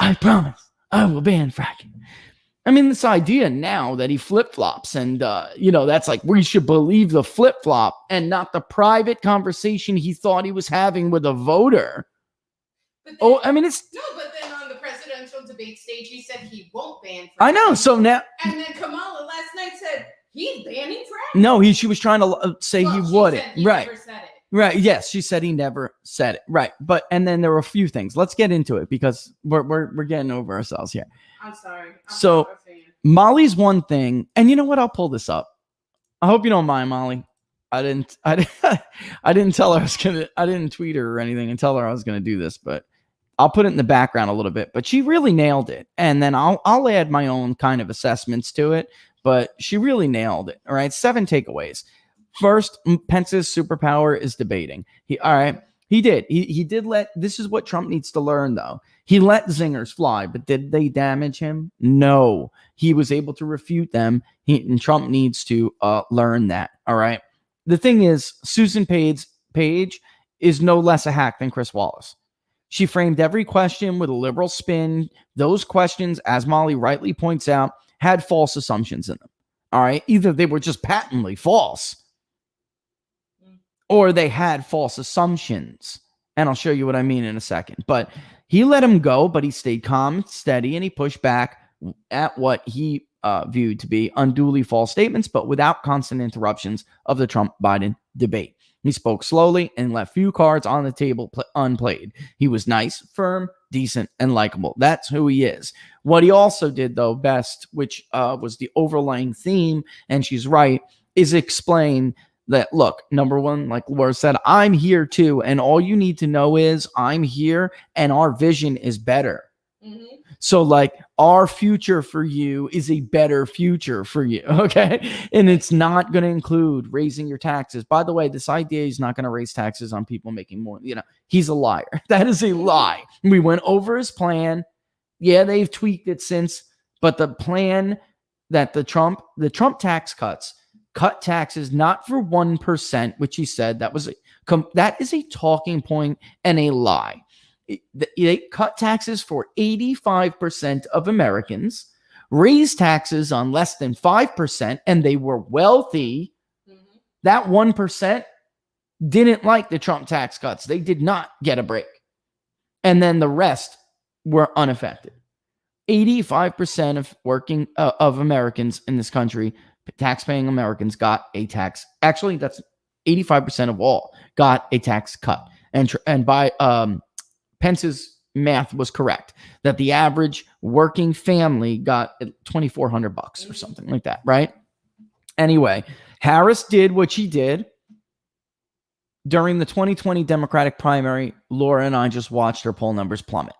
I promise I will ban fracking. I mean, this idea now that he flip-flops and, that's like we should believe the flip-flop and not the private conversation he thought he was having with a voter. But then on the presidential debate stage, he said he won't ban fracking. I know. So now. And then Kamala last night said he's banning fracking. No, she was trying to say he wouldn't. He right. Never said it. Right. Yes, she said he never said it. Right. And then there were a few things. Let's get into it because we're getting over ourselves here. I'm sorry. So Molly's one thing, and you know what? I'll pull this up. I hope you don't mind, Molly. I didn't tell her I didn't tweet her or anything and tell her I was gonna do this, but I'll put it in the background a little bit. But she really nailed it, and then I'll add my own kind of assessments to it. But she really nailed it. All right, 7 takeaways. First, Pence's superpower is debating. He did. He did let. This is what Trump needs to learn, though. He let zingers fly, but did they damage him? No. He was able to refute them. And Trump needs to learn that. All right. The thing is, Susan Page is no less a hack than Chris Wallace. She framed every question with a liberal spin. Those questions, as Molly rightly points out, had false assumptions in them. All right. Either they were just patently false, or they had false assumptions. And I'll show you what I mean in a second. But he let him go, but he stayed calm and steady, and he pushed back at what he viewed to be unduly false statements, but without constant interruptions of the Trump-Biden debate. He spoke slowly and left few cards on the table unplayed. He was nice, firm, decent, and likable. That's who he is. What he also did, though, best, which was the overlying theme, and she's right, is explain that, look, number one, like Laura said, I'm here too. And all you need to know is I'm here and our vision is better. Mm-hmm. So like our future for you is a better future for you. Okay. And it's not going to include raising your taxes. By the way, this idea is not going to raise taxes on people making more. He's a liar. That is a lie. We went over his plan. Yeah, they've tweaked it since, but the plan that the Trump tax cuts, cut taxes not for 1%, which he said that is a talking point and a lie. They cut taxes for 85% of Americans, raised taxes on less than 5%, and they were wealthy. Mm-hmm. That 1% didn't like the Trump tax cuts. They did not get a break. And then the rest were unaffected. 85% of Americans in this country, tax-paying Americans, got a tax. Actually, that's 85% of all got a tax cut. And by Pence's math was correct that the average working family got $2,400 or something like that, right? Anyway, Harris did what she did during the 2020 Democratic primary. Laura and I just watched her poll numbers plummet.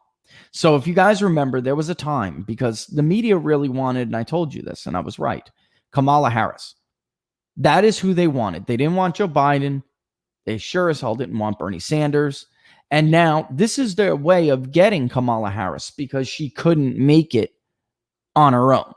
So if you guys remember, there was a time, because the media really wanted, and I told you this, and I was right, Kamala Harris. That is who they wanted. They didn't want Joe Biden. They sure as hell didn't want Bernie Sanders. And now this is their way of getting Kamala Harris, because she couldn't make it on her own.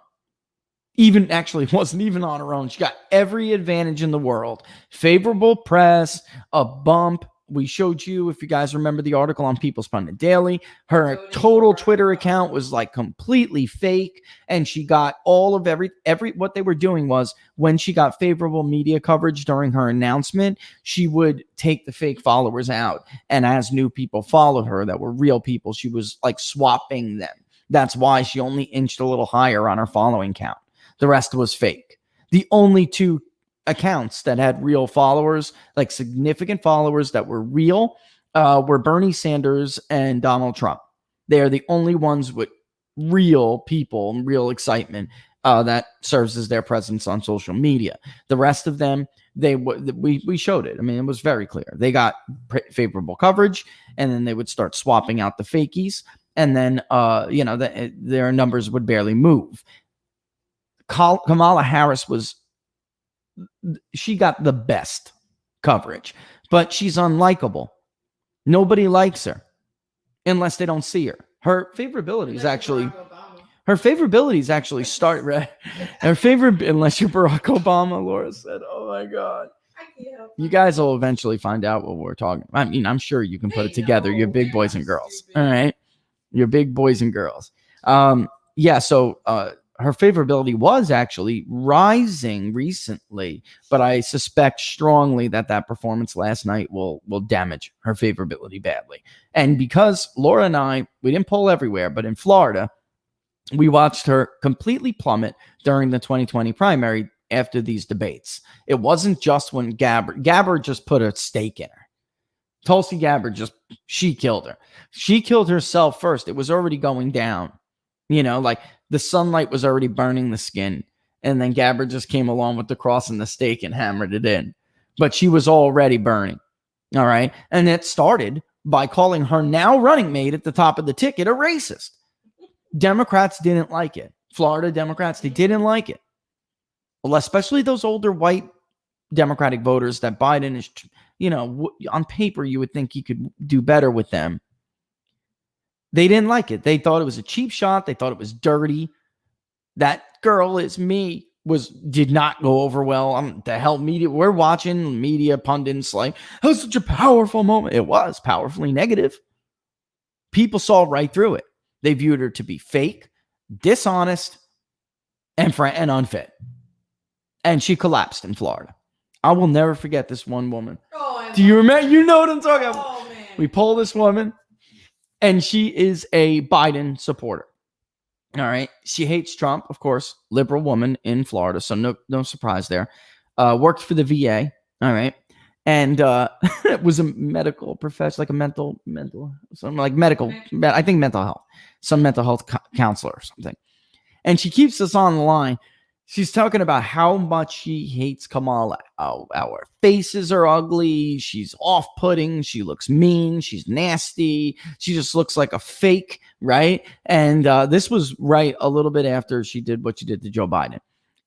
Even actually wasn't even on her own. She got every advantage in the world. Favorable press, a bump. We showed you, if you guys remember the article on People's Pundit Daily, her total Twitter account was like completely fake. And she got all of every what they were doing was, when she got favorable media coverage during her announcement, she would take the fake followers out. And as new people followed her that were real people, she was like swapping them. That's why she only inched a little higher on her following count. The rest was fake. The only two accounts that had real followers, like significant followers that were real, were Bernie Sanders and Donald Trump. They are the only ones with real people and real excitement that serves as their presence on social media. The rest of them, we showed it. I mean, it was very clear. They got favorable coverage, and then they would start swapping out the fakies, and then their numbers would barely move. Kamala Harris she got the best coverage, but she's unlikable. Nobody likes her unless they don't see her. Her favorability is actually start right. Her favorite, unless you're Barack Obama, Laura said. Oh my God. You guys will eventually find out what we're talking about. I mean, I'm sure you can put it together. You're big boys and girls. All right. You're big boys and girls. So her favorability was actually rising recently, but I suspect strongly that performance last night will damage her favorability badly. And because Laura and I, we didn't poll everywhere, but in Florida, we watched her completely plummet during the 2020 primary after these debates. It wasn't just when Gabbard just put a stake in her. Tulsi Gabbard she killed her. She killed herself first. It was already going down. Like the sunlight was already burning the skin. And then Gabbard just came along with the cross and the stake and hammered it in. But she was already burning. All right. And it started by calling her now running mate at the top of the ticket a racist. Democrats didn't like it. Florida Democrats, they didn't like it. Well, especially those older white Democratic voters that Biden is, on paper, you would think he could do better with them. They didn't like it. They thought it was a cheap shot. They thought it was dirty. That girl is me did not go over well. The hell media, we're watching media pundits like, that was such a powerful moment. It was powerfully negative. People saw right through it. They viewed her to be fake, dishonest, and unfit. And she collapsed in Florida. I will never forget this one woman. Do you remember? You know what I'm talking about. Oh, man. We polled this woman. And she is a Biden supporter. All right. She hates Trump, of course, liberal woman in Florida. So no surprise there. Worked for the VA. All right. And was a medical professional, like a mental, something like medical, I think mental health, some mental health counselor or something. And she keeps us on the line. She's talking about how much she hates Kamala. Our faces are ugly. She's off-putting. She looks mean. She's nasty. She just looks like a fake, right? And this was right a little bit after she did what she did to Joe Biden.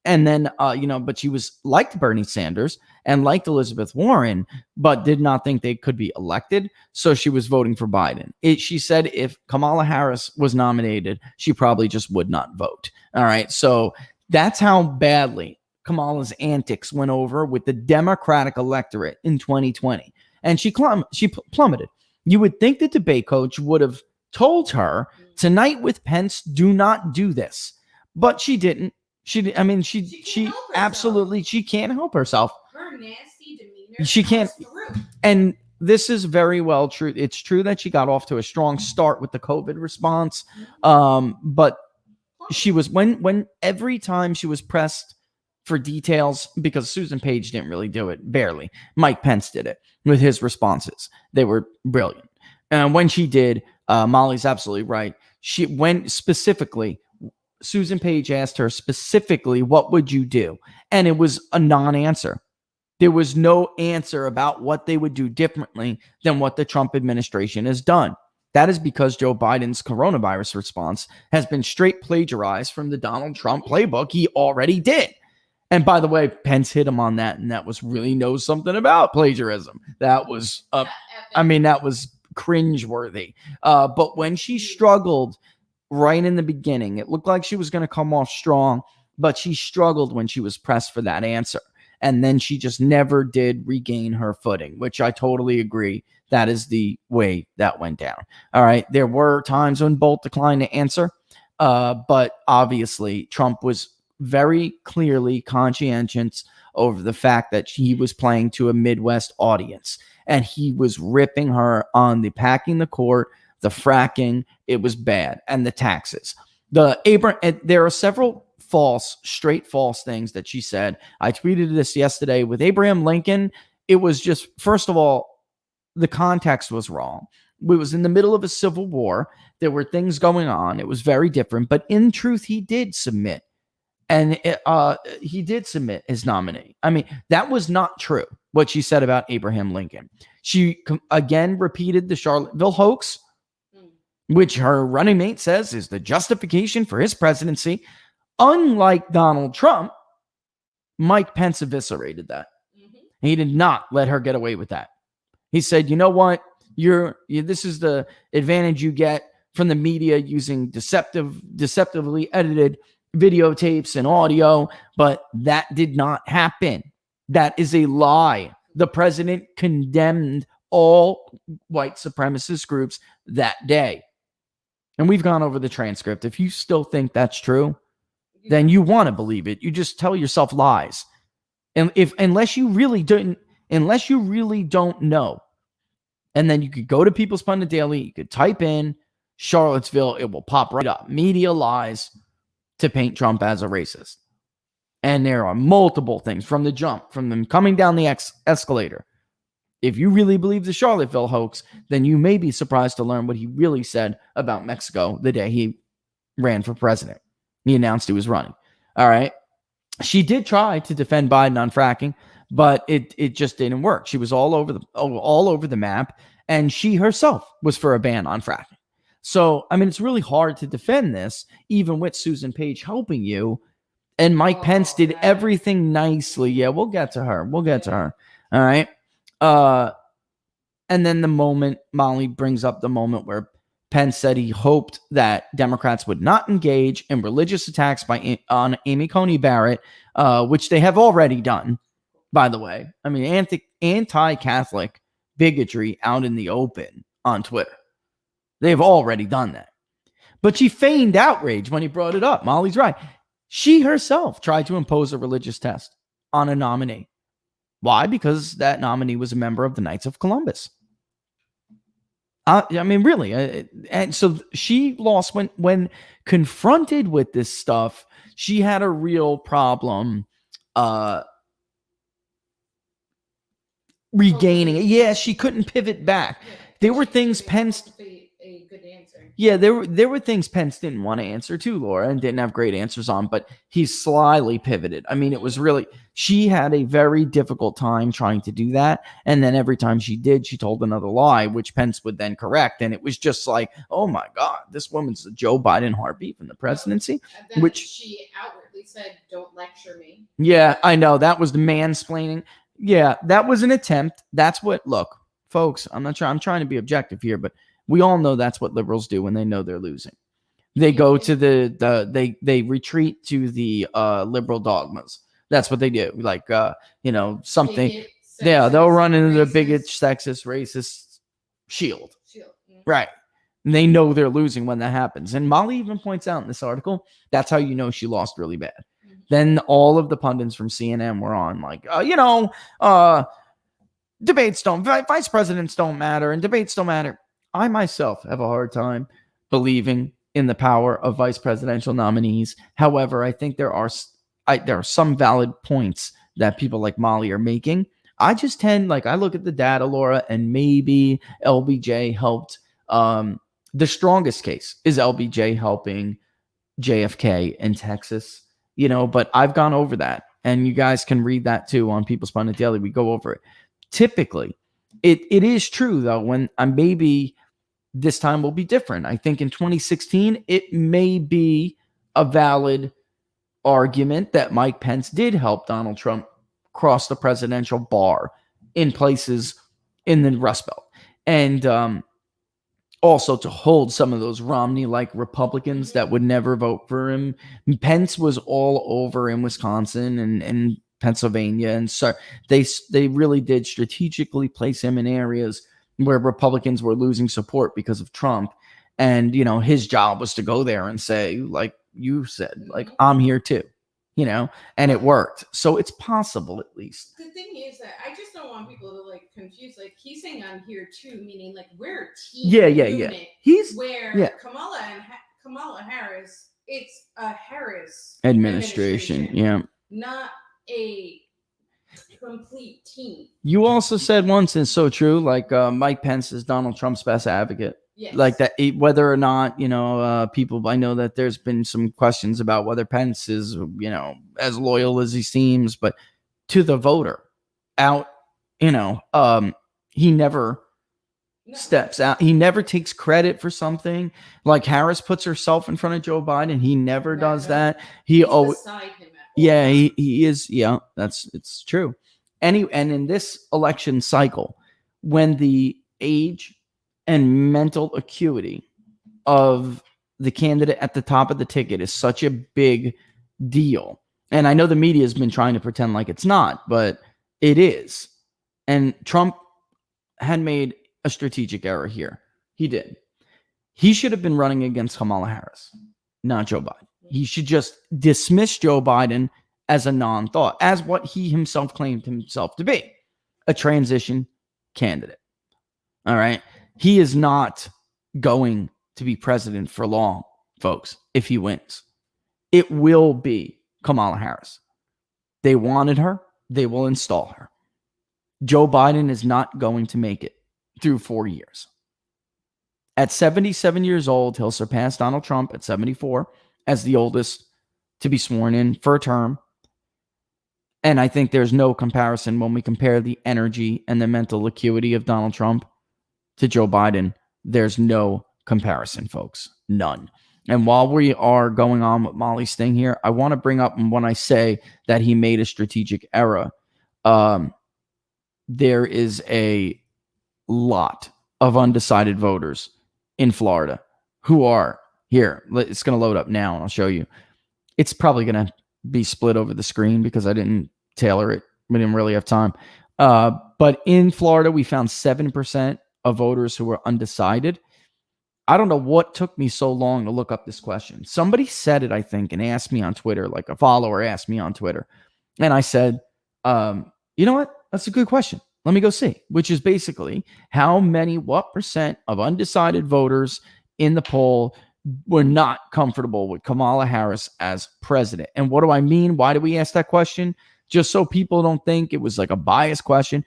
And then, but she liked Bernie Sanders and liked Elizabeth Warren, but did not think they could be elected. So she was voting for Biden. She said if Kamala Harris was nominated, she probably just would not vote. All right. So that's how badly Kamala's antics went over with the Democratic electorate in 2020. And she plummeted. You would think the debate coach would have told her tonight with Pence, do not do this. But she didn't. She absolutely, she can't help herself. Her nasty demeanor. She can't. And this is very well true. It's true that she got off to a strong start with the COVID response. But she was when every time she was pressed for details, because Susan Page didn't really do it, barely. Mike Pence did it with his responses. They were brilliant. And when she did, Molly's absolutely right. She went specifically. Susan Page asked her specifically, what would you do? And it was a non-answer. There was no answer about what they would do differently than what the Trump administration has done. That is because Joe Biden's coronavirus response has been straight plagiarized from the Donald Trump playbook he already did. And by the way, Pence hit him on that, and that was really knows something about plagiarism. That was, that was cringeworthy. But when she struggled right in the beginning, it looked like she was going to come off strong, but she struggled when she was pressed for that answer. And then she just never did regain her footing, which I totally agree. That is the way that went down. All right. There were times when Bolt declined to answer, but obviously Trump was very clearly conscientious over the fact that he was playing to a Midwest audience, and he was ripping her on the packing the court, the fracking. It was bad, and the taxes. There are several straight false things that she said. I tweeted this yesterday with Abraham Lincoln. It was just, first of all, the context was wrong. It was in the middle of a civil war. There were things going on. It was very different, but in truth, he did submit. And he did submit his nominee. I mean, that was not true, what she said about Abraham Lincoln. She again repeated the Charlottesville hoax, which her running mate says is the justification for his presidency. Unlike Donald Trump, Mike Pence eviscerated that. He did not let her get away with that. He said, you know what? This is the advantage you get from the media using deceptively edited videotapes and audio, but that did not happen. That is a lie. The president condemned all white supremacist groups that day. And we've gone over the transcript. If you still think that's true, then you want to believe it. You just tell yourself lies. And unless you really don't know, and then you could go to People's Pundit Daily, you could type in Charlottesville, it will pop right up. Media lies to paint Trump as a racist. And there are multiple things from the jump, from them coming down the escalator. If you really believe the Charlottesville hoax, then you may be surprised to learn what he really said about Mexico the day he ran for president. He announced he was running. All right. She did try to defend Biden on fracking, but it just didn't work. She was all over the map, and she herself was for a ban on fracking. So, I mean, it's really hard to defend this, even with Susan Page helping you. And Mike Pence did everything nicely. Yeah, we'll get to her. All right. And then the moment Molly brings up the moment where Pence said he hoped that Democrats would not engage in religious attacks on Amy Coney Barrett, which they have already done, by the way. I mean, anti-Catholic bigotry out in the open on Twitter. They've already done that. But she feigned outrage when he brought it up. Molly's right. She herself tried to impose a religious test on a nominee. Why? Because that nominee was a member of the Knights of Columbus. I mean, really. And so she lost when confronted with this stuff. She had a real problem regaining it. Yeah, she couldn't pivot back. There were things Pence... A good answer. Yeah, there were things Pence didn't want to answer too, Laura, and didn't have great answers on, but he slyly pivoted. I mean, it was really, she had a very difficult time trying to do that, and then every time she did, she told another lie, which Pence would then correct, and it was just like, oh my God, this woman's the Joe Biden heartbeat from the presidency, And then which she outwardly said, "Don't lecture me." Yeah, I know, that was the mansplaining. Yeah, that was an attempt. That's what, look, folks, I'm trying to be objective here, but we all know that's what liberals do when they know they're losing. They go to they retreat to the liberal dogmas. That's what they do. Like something. Bigot, sexist, Yeah, they'll run into the bigot, racist. sexist, racist shield. Mhm. Right. And they know they're losing when that happens. And Molly even points out in this article, that's how you know she lost really bad. Mhm. Then all of the pundits from CNN were on like, debates vice presidents don't matter and debates don't matter. I myself have a hard time believing in the power of vice presidential nominees. However, I think there are some valid points that people like Molly are making. I just tend, I look at the data, Laura, and maybe LBJ helped. The strongest case is LBJ helping JFK in Texas, but I've gone over that, and you guys can read that too on People's Pundit Daily. We go over it. Typically, it is true, though, when maybe this time will be different. I think in 2016, it may be a valid argument that Mike Pence did help Donald Trump cross the presidential bar in places in the Rust Belt. And also to hold some of those Romney-like Republicans that would never vote for him. Pence was all over in Wisconsin and Pennsylvania. And so they really did strategically place him in areas where Republicans were losing support because of Trump. And, you know, his job was to go there and say, like you said, like, I'm here too, you know, and it worked. So it's possible, at least. The thing is that I just don't want people to like confuse. Like, he's saying I'm here too, meaning like we're a team. Yeah. Unit, He's where Kamala Harris, it's a Harris administration. Yeah. Not a complete team. You also said once, and it's so true, like Mike Pence is Donald Trump's best advocate. Yes. Like that, whether or not, you know, people, I know that there's been some questions about whether Pence is, you know, as loyal as he seems, but to the voter out, you know, he never steps out. He never takes credit for something. Like Harris puts herself in front of Joe Biden. He never does that. He always, yeah, he is. Yeah, it's true. And in this election cycle, when the age and mental acuity of the candidate at the top of the ticket is such a big deal. And I know the media has been trying to pretend like it's not, but it is. And Trump had made a strategic error here. He did. He should have been running against Kamala Harris, not Joe Biden. He should just dismiss Joe Biden as a non-thought, as what he himself claimed himself to be, a transition candidate. All right. He is not going to be president for long, folks, if he wins. It will be Kamala Harris. They wanted her. They will install her. Joe Biden is not going to make it through 4 years. At 77 years old, he'll surpass Donald Trump at 74 as the oldest to be sworn in for a term. And I think there's no comparison when we compare the energy and the mental acuity of Donald Trump to Joe Biden. There's no comparison, folks. None. And while we are going on with Molly's thing here, I want to bring up when I say that he made a strategic error, there is a lot of undecided voters in Florida who are here. It's going to load up now and I'll show you. It's probably going to be split over the screen because I didn't tailor it. We didn't really have time. But in Florida, we found 7% of voters who were undecided. I don't know what took me so long to look up this question. Somebody said it, I think, and asked me on Twitter, like a follower asked me on Twitter. And I said, you know what? That's a good question. Let me go see, which is basically what percent of undecided voters in the poll were not comfortable with Kamala Harris as president. And what do I mean? Why do we ask that question? Just so people don't think it was like a biased question.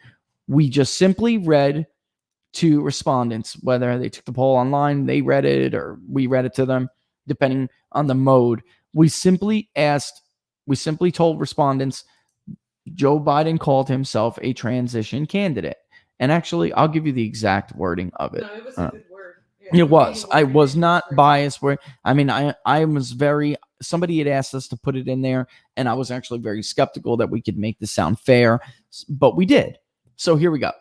We just simply read to respondents, whether they took the poll online, they read it, or we read it to them, depending on the mode. We simply told respondents, Joe Biden called himself a transition candidate. And actually, I'll give you the exact wording of it. No, it was a good word. Yeah, it was. I was not biased. I was very, somebody had asked us to put it in there, and I was actually very skeptical that we could make this sound fair, but we did. So here we go.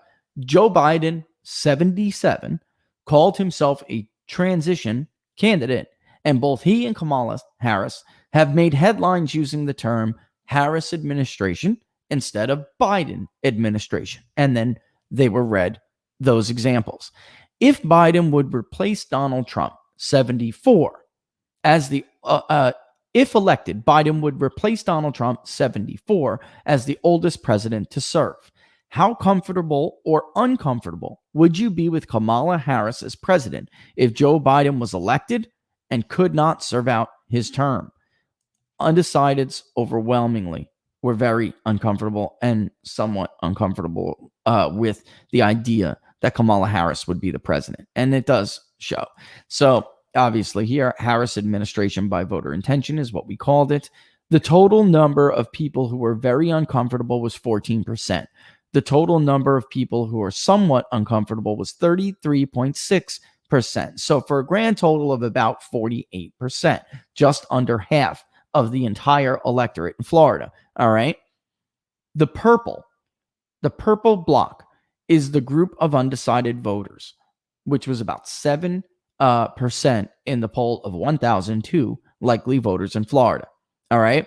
Joe Biden, 77, called himself a transition candidate, and both he and Kamala Harris have made headlines using the term Harris administration instead of Biden administration. And then they were read those examples. If Biden would replace Donald Trump, 74, as the if elected, Biden would replace Donald Trump, 74, as the oldest president to serve. How comfortable or uncomfortable would you be with Kamala Harris as president if Joe Biden was elected and could not serve out his term? Undecideds overwhelmingly were very uncomfortable and somewhat uncomfortable with the idea that Kamala Harris would be the president. And it does show. So obviously here, Harris administration by voter intention is what we called it. The total number of people who were very uncomfortable was 14%. The total number of people who are somewhat uncomfortable was 33.6%. So for a grand total of about 48%, just under half of the entire electorate in Florida. All right. The purple block is the group of undecided voters, which was about 7% in the poll of 1,002 likely voters in Florida. All right.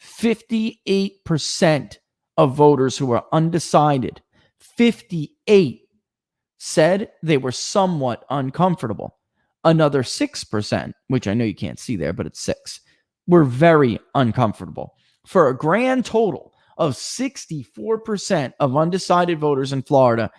58% of voters who are undecided, 58, said they were somewhat uncomfortable. Another 6%, which I know you can't see there, but it's 6, were very uncomfortable. For a grand total of 64% of undecided voters in Florida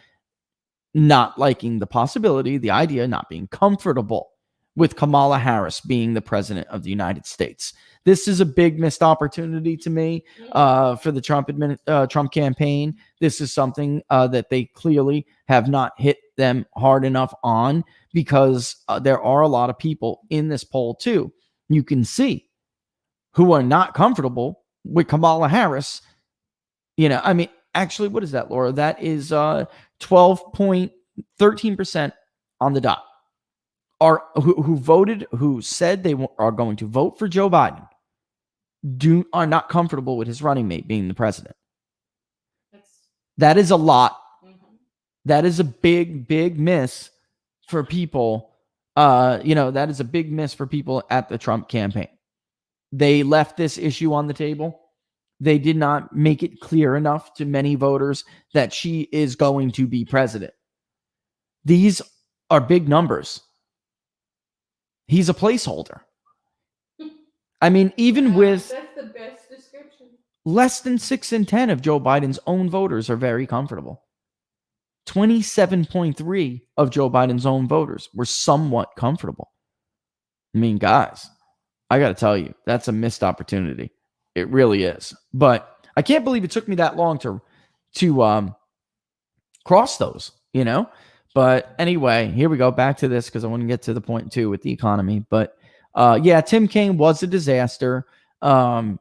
not liking the possibility, the idea, not being comfortable with Kamala Harris being the president of the United States. This is a big missed opportunity to me for the Trump campaign. This is something that they clearly have not hit them hard enough on, because there are a lot of people in this poll too, you can see, who are not comfortable with Kamala Harris. I mean, actually, what is that, Laura? That is 12.13% on the dot who said they are going to vote for Joe Biden, are not comfortable with his running mate being the president. That is a lot. That is a big miss for people. That is a big miss for people at the Trump campaign. They left this issue on the table. They did not make it clear enough to many voters that she is going to be president. These are big numbers. He's a placeholder. I mean, even with that's the best description. Less than 6 in 10 of Joe Biden's own voters are very comfortable. 27.3 of Joe Biden's own voters were somewhat comfortable. I mean, guys, I got to tell you, that's a missed opportunity. It really is. But I can't believe it took me that long to cross those, But anyway, here we go. Back to this, because I want to get to the point too with the economy. But Tim Kaine was a disaster. I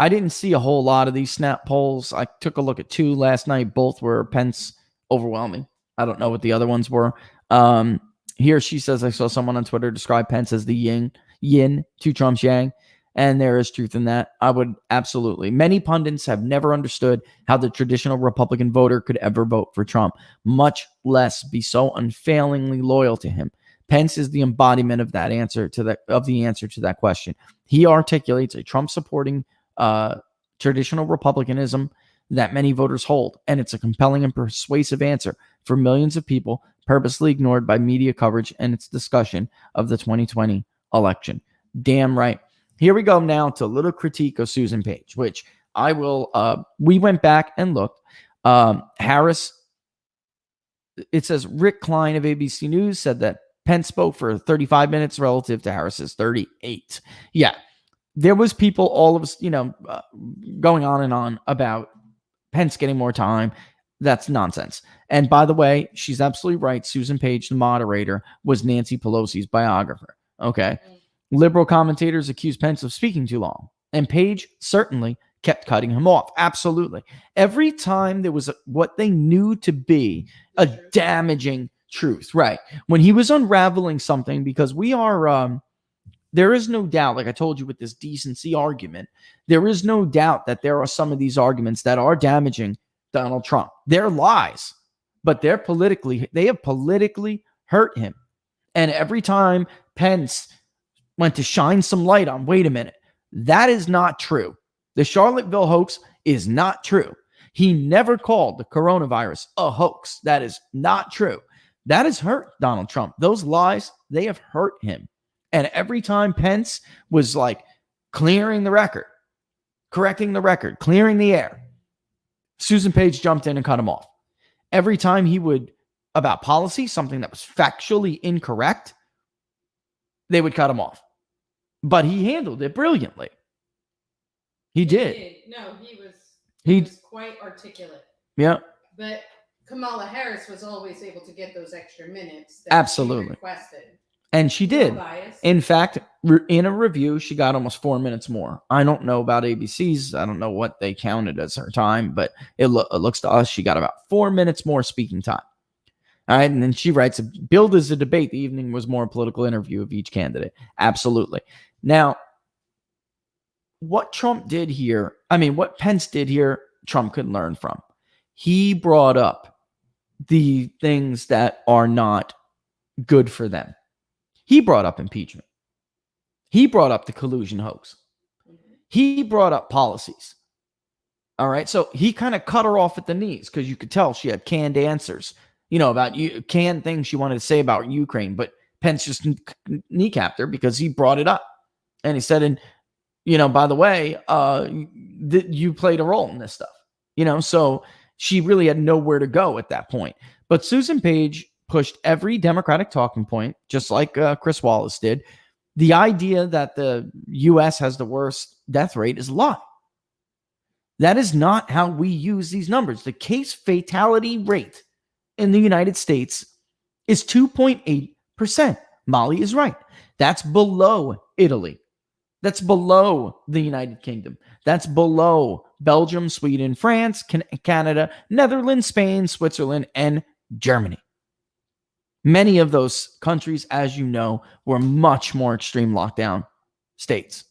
didn't see a whole lot of these snap polls. I took a look at 2 last night. Both were Pence overwhelming. I don't know what the other ones were. Here she says, I saw someone on Twitter describe Pence as the yin to Trump's yang. And there is truth in that. I would absolutely. Many pundits have never understood how the traditional Republican voter could ever vote for Trump, much less be so unfailingly loyal to him. Pence is the embodiment of the answer to that question. He articulates a Trump-supporting traditional Republicanism that many voters hold, and it's a compelling and persuasive answer for millions of people purposely ignored by media coverage and its discussion of the 2020 election. Damn right. Here we go now to a little critique of Susan Page, which I will, we went back and looked. Harris, it says Rick Klein of ABC News said that Pence spoke for 35 minutes relative to Harris's 38. Yeah, there was people, all of us, going on and on about Pence getting more time. That's nonsense. And by the way, she's absolutely right. Susan Page, the moderator, was Nancy Pelosi's biographer. Okay. Liberal commentators accused Pence of speaking too long, and Page certainly kept cutting him off. Absolutely. Every time there was what they knew to be a damaging truth, right? When he was unraveling something, because we are, there is no doubt, like I told you with this decency argument, there is no doubt that there are some of these arguments that are damaging Donald Trump. They're lies, but they have politically hurt him. And every time Pence went to shine some light on, wait a minute, that is not true. The Charlottesville hoax is not true. He never called the coronavirus a hoax. That is not true. That has hurt Donald Trump. Those lies, they have hurt him. And every time Pence was like clearing the record, correcting the record, clearing the air, Susan Page jumped in and cut him off. Every time he would, about policy, something that was factually incorrect, they would cut him off. But he handled it brilliantly. He did. No, he was quite articulate. Yeah. But Kamala Harris was always able to get those extra minutes that absolutely she requested. And she did. No bias. In fact, in a review, she got almost 4 minutes more. I don't know about ABC's. I don't know what they counted as her time, but it looks to us she got about 4 minutes more speaking time. All right. And then she writes, billed as a debate. The evening was more a political interview of each candidate. Absolutely. Now, what Trump did here, what Pence did here, Trump could learn from. He brought up the things that are not good for them. He brought up impeachment. He brought up the collusion hoax. He brought up policies. All right. So he kind of cut her off at the knees because you could tell she had canned answers, about canned things she wanted to say about Ukraine. But Pence just kneecapped her because he brought it up. And he said, and, by the way, you played a role in this stuff, so she really had nowhere to go at that point. But Susan Page pushed every Democratic talking point, just like Chris Wallace did. The idea that the U.S. has the worst death rate is a lie. That is not how we use these numbers. The case fatality rate in the United States is 2.8%. Molly is right. That's below Italy. That's below the United Kingdom. That's below Belgium, Sweden, France, Canada, Netherlands, Spain, Switzerland, and Germany. Many of those countries, as you know, were much more extreme lockdown states.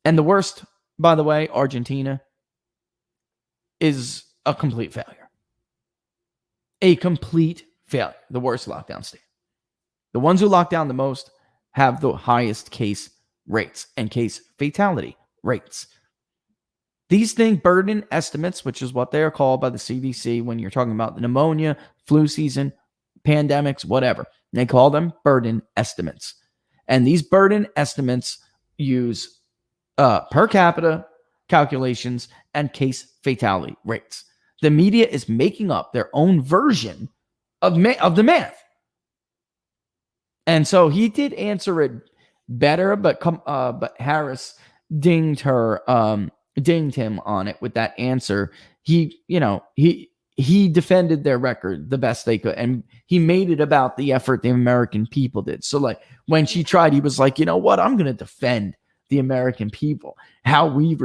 And the worst, by the way, Argentina, is a complete failure. A complete failure. The worst lockdown state. The ones who lock down the most have the highest case rates and case fatality rates. These things, burden estimates, which is what they are called by the CDC when you're talking about the pneumonia, flu season, pandemics, whatever. They call them burden estimates. And these burden estimates use per capita calculations and case fatality rates. The media is making up their own version of the math. And so he did answer it better, but Harris dinged him on it with that answer. He defended their record the best they could, and he made it about the effort the American people did. So like when she tried, he was like, you know what? I'm going to defend the American people. How we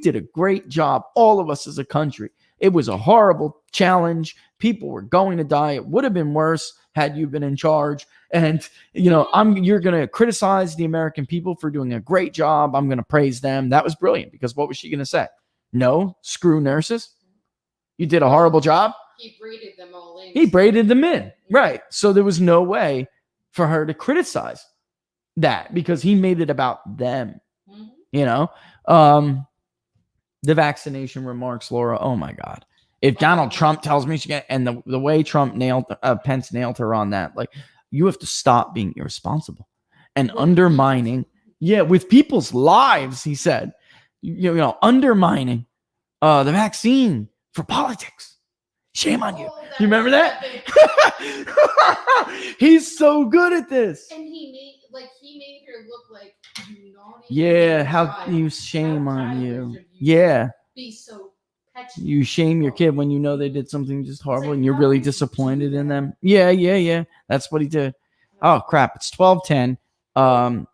did a great job, all of us as a country. It was a horrible challenge. People were going to die. It would have been worse had you been in charge. And, you're going to criticize the American people for doing a great job. I'm going to praise them. That was brilliant, because what was she going to say? No, screw nurses. You did a horrible job. He braided them all in. He braided them in. Right. So there was no way for her to criticize that because he made it about them. Mm-hmm. The vaccination remarks, Laura. Oh my God. If Donald Trump tells me she can, and the way Trump Pence nailed her on that, like, you have to stop being irresponsible and undermining. Yeah. With people's lives, he said, undermining the vaccine for politics. Shame on you. You remember that? He's so good at this. And he made her look like naughty. Yeah, how you shame on you. Yeah. Be so petulant. You shame your kid when you know they did something just horrible and you're really disappointed in them. Yeah. That's what he did. Oh crap, it's 12:10.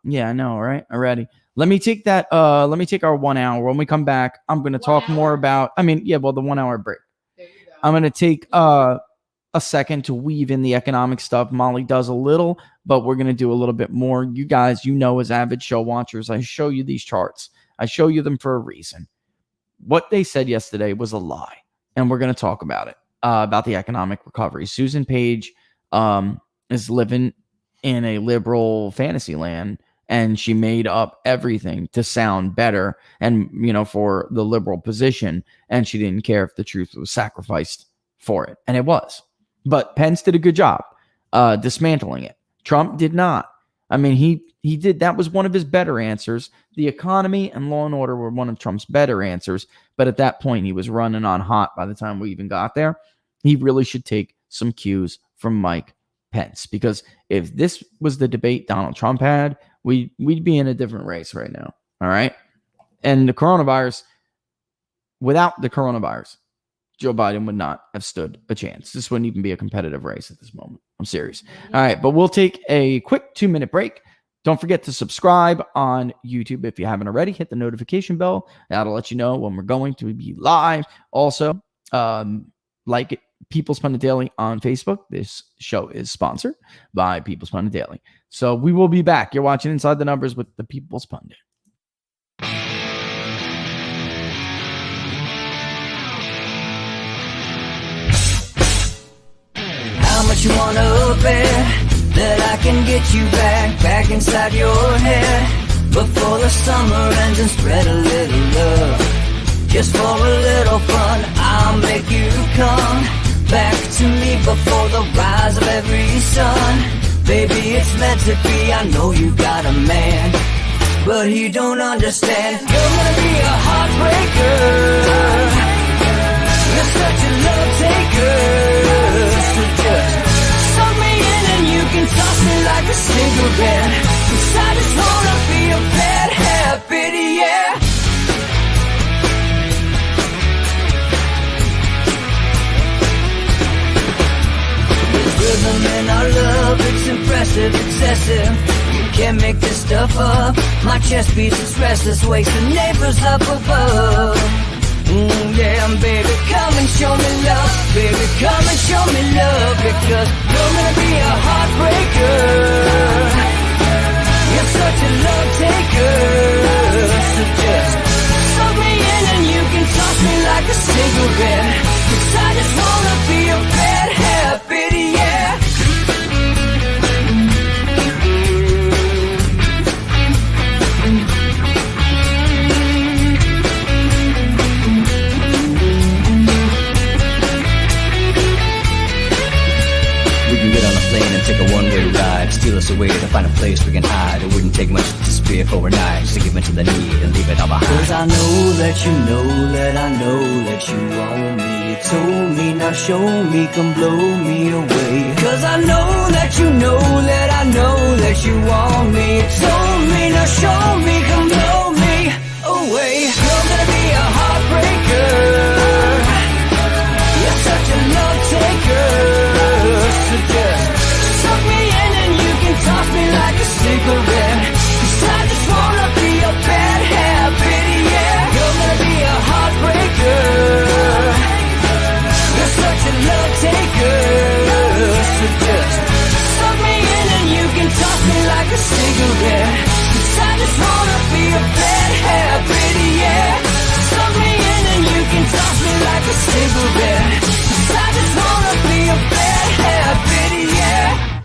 Yeah, I know, right? Already. Let me take our 1 hour. When we come back, I'm going to talk more about, the 1 hour break. There you go. I'm going to take a second to weave in the economic stuff. Molly does a little, but we're going to do a little bit more. You guys, as avid show watchers, I show you these charts. I show you them for a reason. What they said yesterday was a lie, and we're going to talk about it, about the economic recovery. Susan Page is living in a liberal fantasy land, and she made up everything to sound better and, for the liberal position. And she didn't care if the truth was sacrificed for it. And it was. But Pence did a good job dismantling it. Trump did not. He did. That was one of his better answers. The economy and law and order were one of Trump's better answers. But at that point, he was running on hot by the time we even got there. He really should take some cues from Mike Pence, because if this was the debate Donald Trump had, we'd be in a different race right now. All right. And without the coronavirus, Joe Biden would not have stood a chance. This wouldn't even be a competitive race at this moment. I'm serious. All right. But we'll take a quick 2-minute break. Don't forget to subscribe on YouTube if you haven't already. Hit the notification bell. That'll let you know when we're going to be live. Also, like it, People's Pundit Daily on Facebook. This show is sponsored by People's Pundit Daily. So we will be back. You're watching Inside the Numbers with the People's Pundit. How much you wanna bet that I can get you back inside your head before the summer ends and spread a little love. Just for a little fun, I'll make you come back to me before the rise of every sun. Baby, it's meant to be, I know you got a man, but he don't understand. You're gonna be a heartbreaker. You're such a love taker. So just suck me in and you can toss me like a cigarette. 'Cause I just wanna be a bad habit, yeah. Rhythm in our love, it's impressive, excessive. You can't make this stuff up. My chest beats, it's restless, wakes the neighbors up above. Yeah, baby, come and show me love. Baby, come and show me love. Because you're gonna be a heartbreaker. You're such a love taker. So just suck me in and you can toss me like a cigarette. 'Cause I just wanna be a bad habit, yeah. Get on a plane and take a one-way ride. Steal us away to find a place we can hide. It wouldn't take much to spear for a night. Just to give in to the need and leave it all behind. 'Cause I know that you know that I know that you want me. You told me, now show me, come blow me away. 'Cause I know that you know that I know that you want me. You told me, now show me, come blow me away. You're gonna be a heartbreaker. You're such a love taker. So just suck me in and you can toss me like a cigarette. 'Cause I just wanna be a bad habit, yeah. You're gonna be a heartbreaker. You're such a love taker. So just suck me in and you can toss me like a cigarette. 'Cause I just wanna be a bad habit, yeah. Suck me in and you can toss me like a cigarette. 'Cause I just wanna be a bad habit, yeah.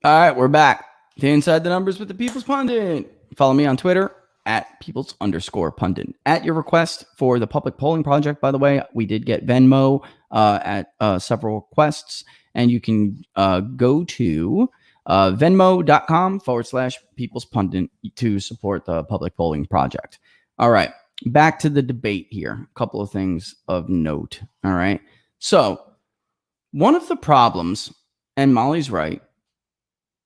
All right, we're back to Inside the Numbers with the People's Pundit. Follow me on Twitter at Peoples_Pundit. At your request for the public polling project, by the way, we did get Venmo at several requests, and you can go to Venmo.com/People's Pundit to support the public polling project. All right, back to the debate here. A couple of things of note. All right, so one of the problems, and Molly's right,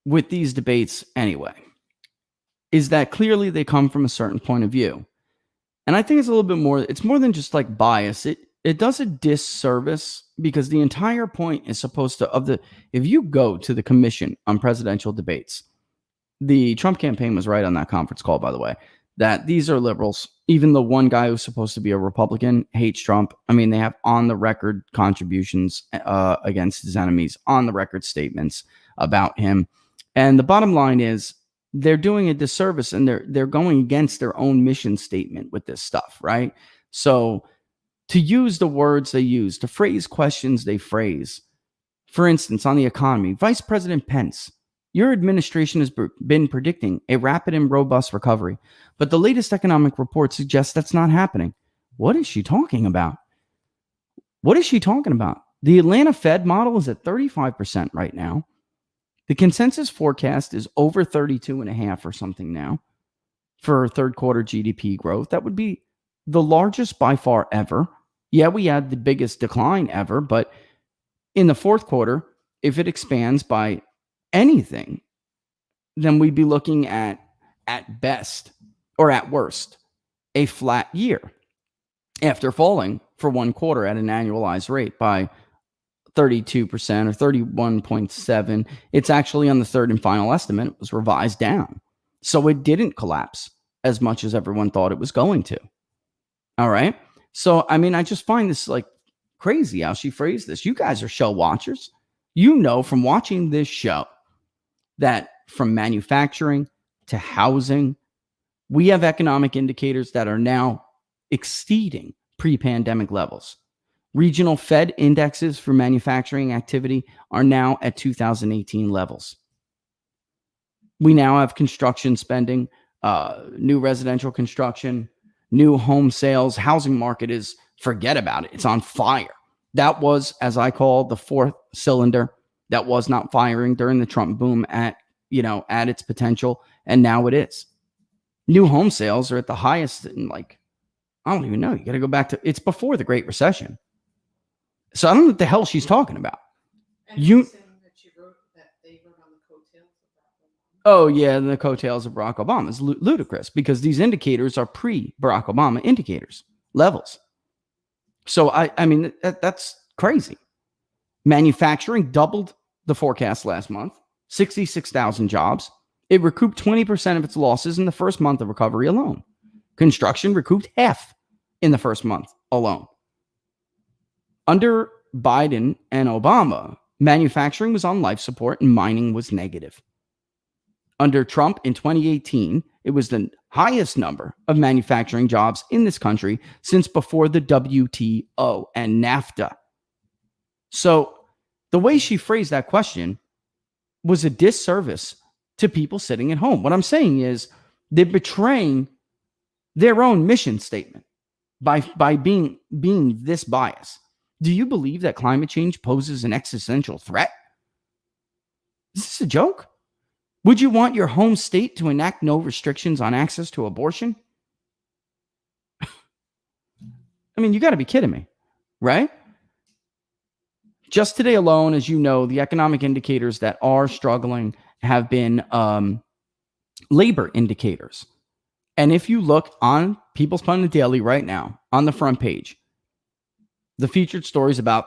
with these debates anyway, is that clearly they come from a certain point of view. And I think it's a little bit more, it's more than just like bias. It does a disservice because the entire point is supposed to, if you go to the Commission on Presidential Debates, the Trump campaign was right on that conference call, by the way, that these are liberals. Even the one guy who's supposed to be a Republican hates Trump. I mean, they have on the record contributions against his enemies, on the record statements about him. And the bottom line is they're doing a disservice and they're going against their own mission statement with this stuff, right? So to use the words they use, to phrase questions they phrase, for instance, on the economy, Vice President Pence, your administration has been predicting a rapid and robust recovery, but the latest economic report suggests that's not happening. What is she talking about? What is she talking about? The Atlanta Fed model is at 35% right now. The consensus forecast is over 32.5 or something now for third quarter GDP growth. That would be the largest by far ever. Yeah, we had the biggest decline ever, but in the fourth quarter, if it expands by anything, then we'd be looking at best or at worst, a flat year after falling for one quarter at an annualized rate by 32% or 31.7. It's actually on the third and final estimate. It was revised down. So it didn't collapse as much as everyone thought it was going to. All right. So, I mean, I just find this like crazy how she phrased this. You guys are show watchers. You know from watching this show that from manufacturing to housing, we have economic indicators that are now exceeding pre-pandemic levels. Regional Fed indexes for manufacturing activity are now at 2018 levels. We now have construction spending, new residential construction, new home sales. Housing market is, forget about it. It's on fire. That was, as I call, the fourth cylinder that was not firing during the Trump boom at its potential. And now it is. New home sales are at the highest in like, I don't even know. You got to go back to, it's before the Great Recession. So I don't know what the hell she's talking about. And saying that she wrote that they wrote on the coattails of Barack Obama. Oh, yeah, the coattails of Barack Obama is ludicrous because these indicators are pre-Barack Obama indicators, levels. So, I mean, that's crazy. Manufacturing doubled the forecast last month, 66,000 jobs. It recouped 20% of its losses in the first month of recovery alone. Construction recouped half in the first month alone. Under Biden and Obama, manufacturing was on life support and mining was negative. Under Trump in 2018, it was the highest number of manufacturing jobs in this country since before the WTO and NAFTA. So the way she phrased that question was a disservice to people sitting at home. What I'm saying is they're betraying their own mission statement by being this biased. Do you believe that climate change poses an existential threat? Is this a joke? Would you want your home state to enact no restrictions on access to abortion? I mean, you got to be kidding me, right? Just today alone, as you know, the economic indicators that are struggling have been labor indicators. And if you look on People's Pundit Daily right now, on the front page, the featured stories about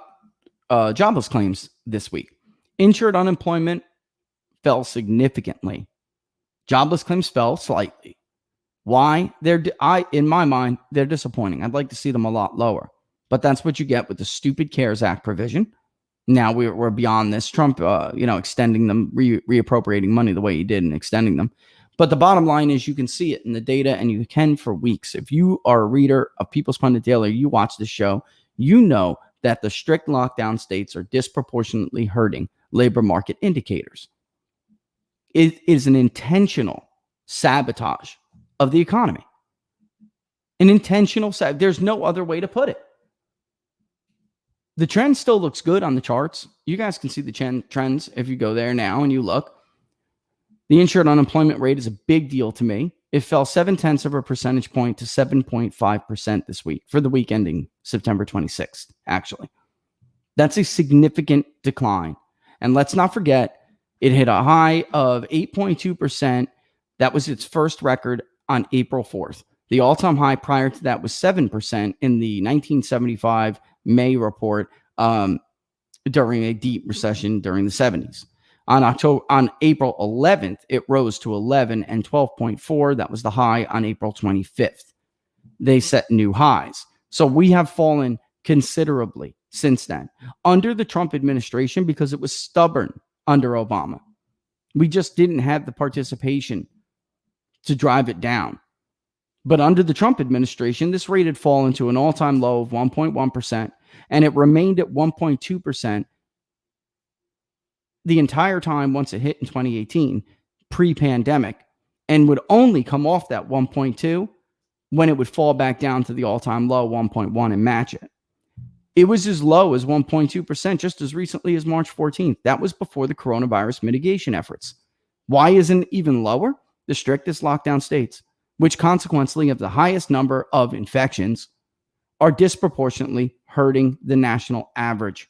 jobless claims this week. Insured unemployment fell significantly. Jobless claims fell slightly. Why? In my mind, they're disappointing. I'd like to see them a lot lower. But that's what you get with the stupid CARES Act provision. Now we're beyond this. Trump, extending them, reappropriating money the way he did and extending them. But the bottom line is you can see it in the data and you can for weeks. If you are a reader of People's Pundit Daily, you watch this show, you know that the strict lockdown states are disproportionately hurting labor market indicators. It is an intentional sabotage of the economy. An intentional there's no other way to put it. The trend still looks good on the charts. You guys can see the trends if you go there now and you look. The insured unemployment rate is a big deal to me. It fell 0.7 of a percentage point to 7.5% this week for the week ending September 26th, actually. That's a significant decline. And let's not forget, it hit a high of 8.2%. That was its first record on April 4th. The all-time high prior to that was 7% in the 1975 May report during a deep recession during the 70s. On April 11th, it rose to 11 and 12.4. That was the high on April 25th. They set new highs. So we have fallen considerably since then. Under the Trump administration, because it was stubborn under Obama, we just didn't have the participation to drive it down. But under the Trump administration, this rate had fallen to an all-time low of 1.1%, and it remained at 1.2% the entire time once it hit in 2018, pre-pandemic, and would only come off that 1.2 when it would fall back down to the all-time low 1.1 and match it. It was as low as 1.2% just as recently as March 14th. That was before the coronavirus mitigation efforts. Why isn't it even lower? The strictest lockdown states, which consequently have the highest number of infections, are disproportionately hurting the national average.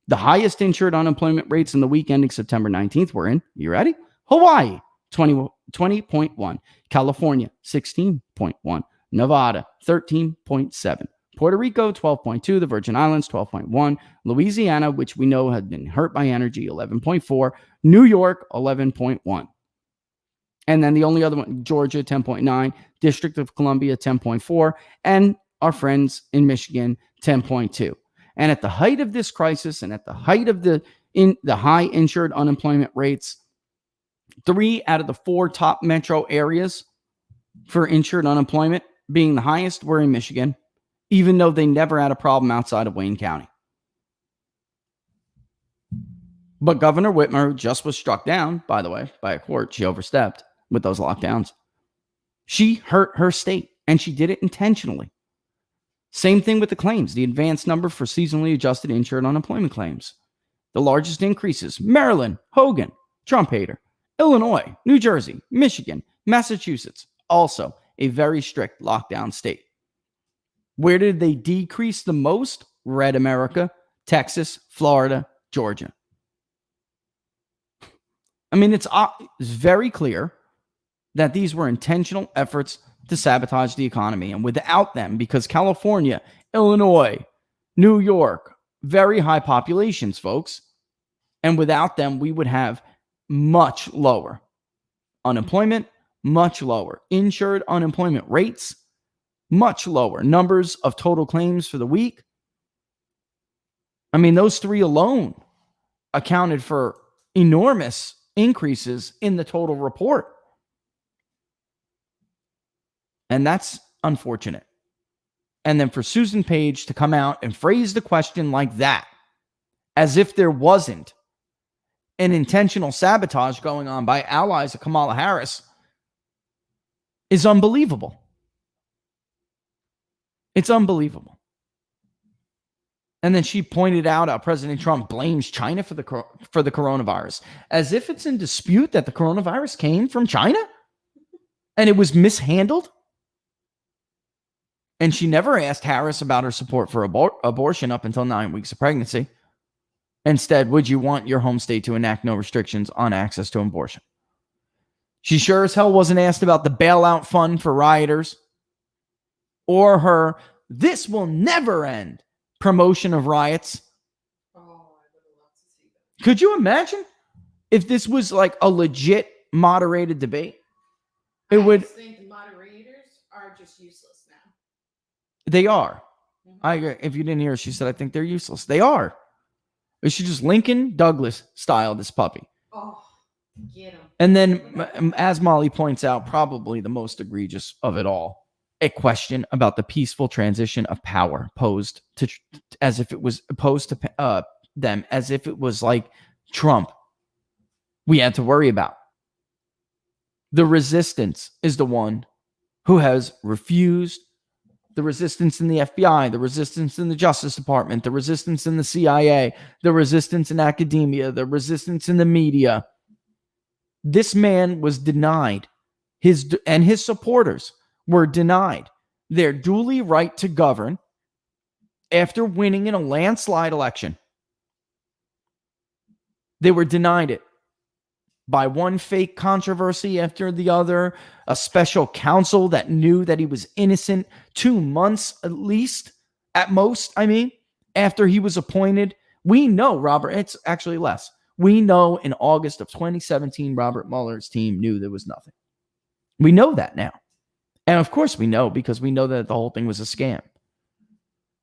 The highest insured unemployment rates in the week ending September 19th were in, you ready? Hawaii, 20.1. California, 16.1. Nevada, 13.7. Puerto Rico, 12.2. The Virgin Islands, 12.1. Louisiana, which we know had been hurt by energy, 11.4. New York, 11.1. And then the only other one, Georgia, 10.9, District of Columbia, 10.4, and our friends in Michigan, 10.2. And at the height of this crisis and at the height of the high insured unemployment rates, 3 out of the 4 top metro areas for insured unemployment being the highest were in Michigan, even though they never had a problem outside of Wayne County. But Governor Whitmer just was struck down, by the way, by a court. She overstepped with those lockdowns. She hurt her state, and she did it intentionally. Same thing with the claims, the advanced number for seasonally adjusted insured unemployment claims. The largest increases, Maryland, Hogan, Trump hater, Illinois, New Jersey, Michigan, Massachusetts, also a very strict lockdown state. Where did they decrease the most? Red America, Texas, Florida, Georgia. I mean, it's very clear that these were intentional efforts to sabotage the economy. And without them, because California, Illinois, New York, very high populations, folks. And without them, we would have much lower unemployment, much lower insured unemployment rates, much lower numbers of total claims for the week. I mean, those 3 alone accounted for enormous increases in the total report. And that's unfortunate. And then for Susan Page to come out and phrase the question like that, as if there wasn't an intentional sabotage going on by allies of Kamala Harris, is unbelievable. It's unbelievable. And then she pointed out how President Trump blames China for the coronavirus, as if it's in dispute that the coronavirus came from China and it was mishandled. And she never asked Harris about her support for abortion up until 9 weeks of pregnancy. Instead, would you want your home state to enact no restrictions on access to abortion? She sure as hell wasn't asked about the bailout fund for rioters or her "this will never end" promotion of riots. Oh, I would love to see that. Could you imagine if this was like a legit moderated debate? It would. I think the moderators are just useless now. They are. Mhm. I agree. If you didn't hear, she said, I think they're useless. They are. We should just Lincoln Douglas style this puppy. Oh, get him. And then, as Molly points out, probably the most egregious of it all, a question about the peaceful transition of power posed to, as if it was opposed to them, as if it was like Trump we had to worry about. The resistance is the one who has refused. The resistance in the FBI, the resistance in the Justice Department, the resistance in the CIA, the resistance in academia, the resistance in the media. This man was denied, and his supporters were denied their duly right to govern after winning in a landslide election. They were denied it by one fake controversy after the other, a special counsel that knew that he was innocent 2 months at least, at most, after he was appointed. We know, Robert, it's actually less. We know in August of 2017, Robert Mueller's team knew there was nothing. We know that now. And of course we know, because we know that the whole thing was a scam.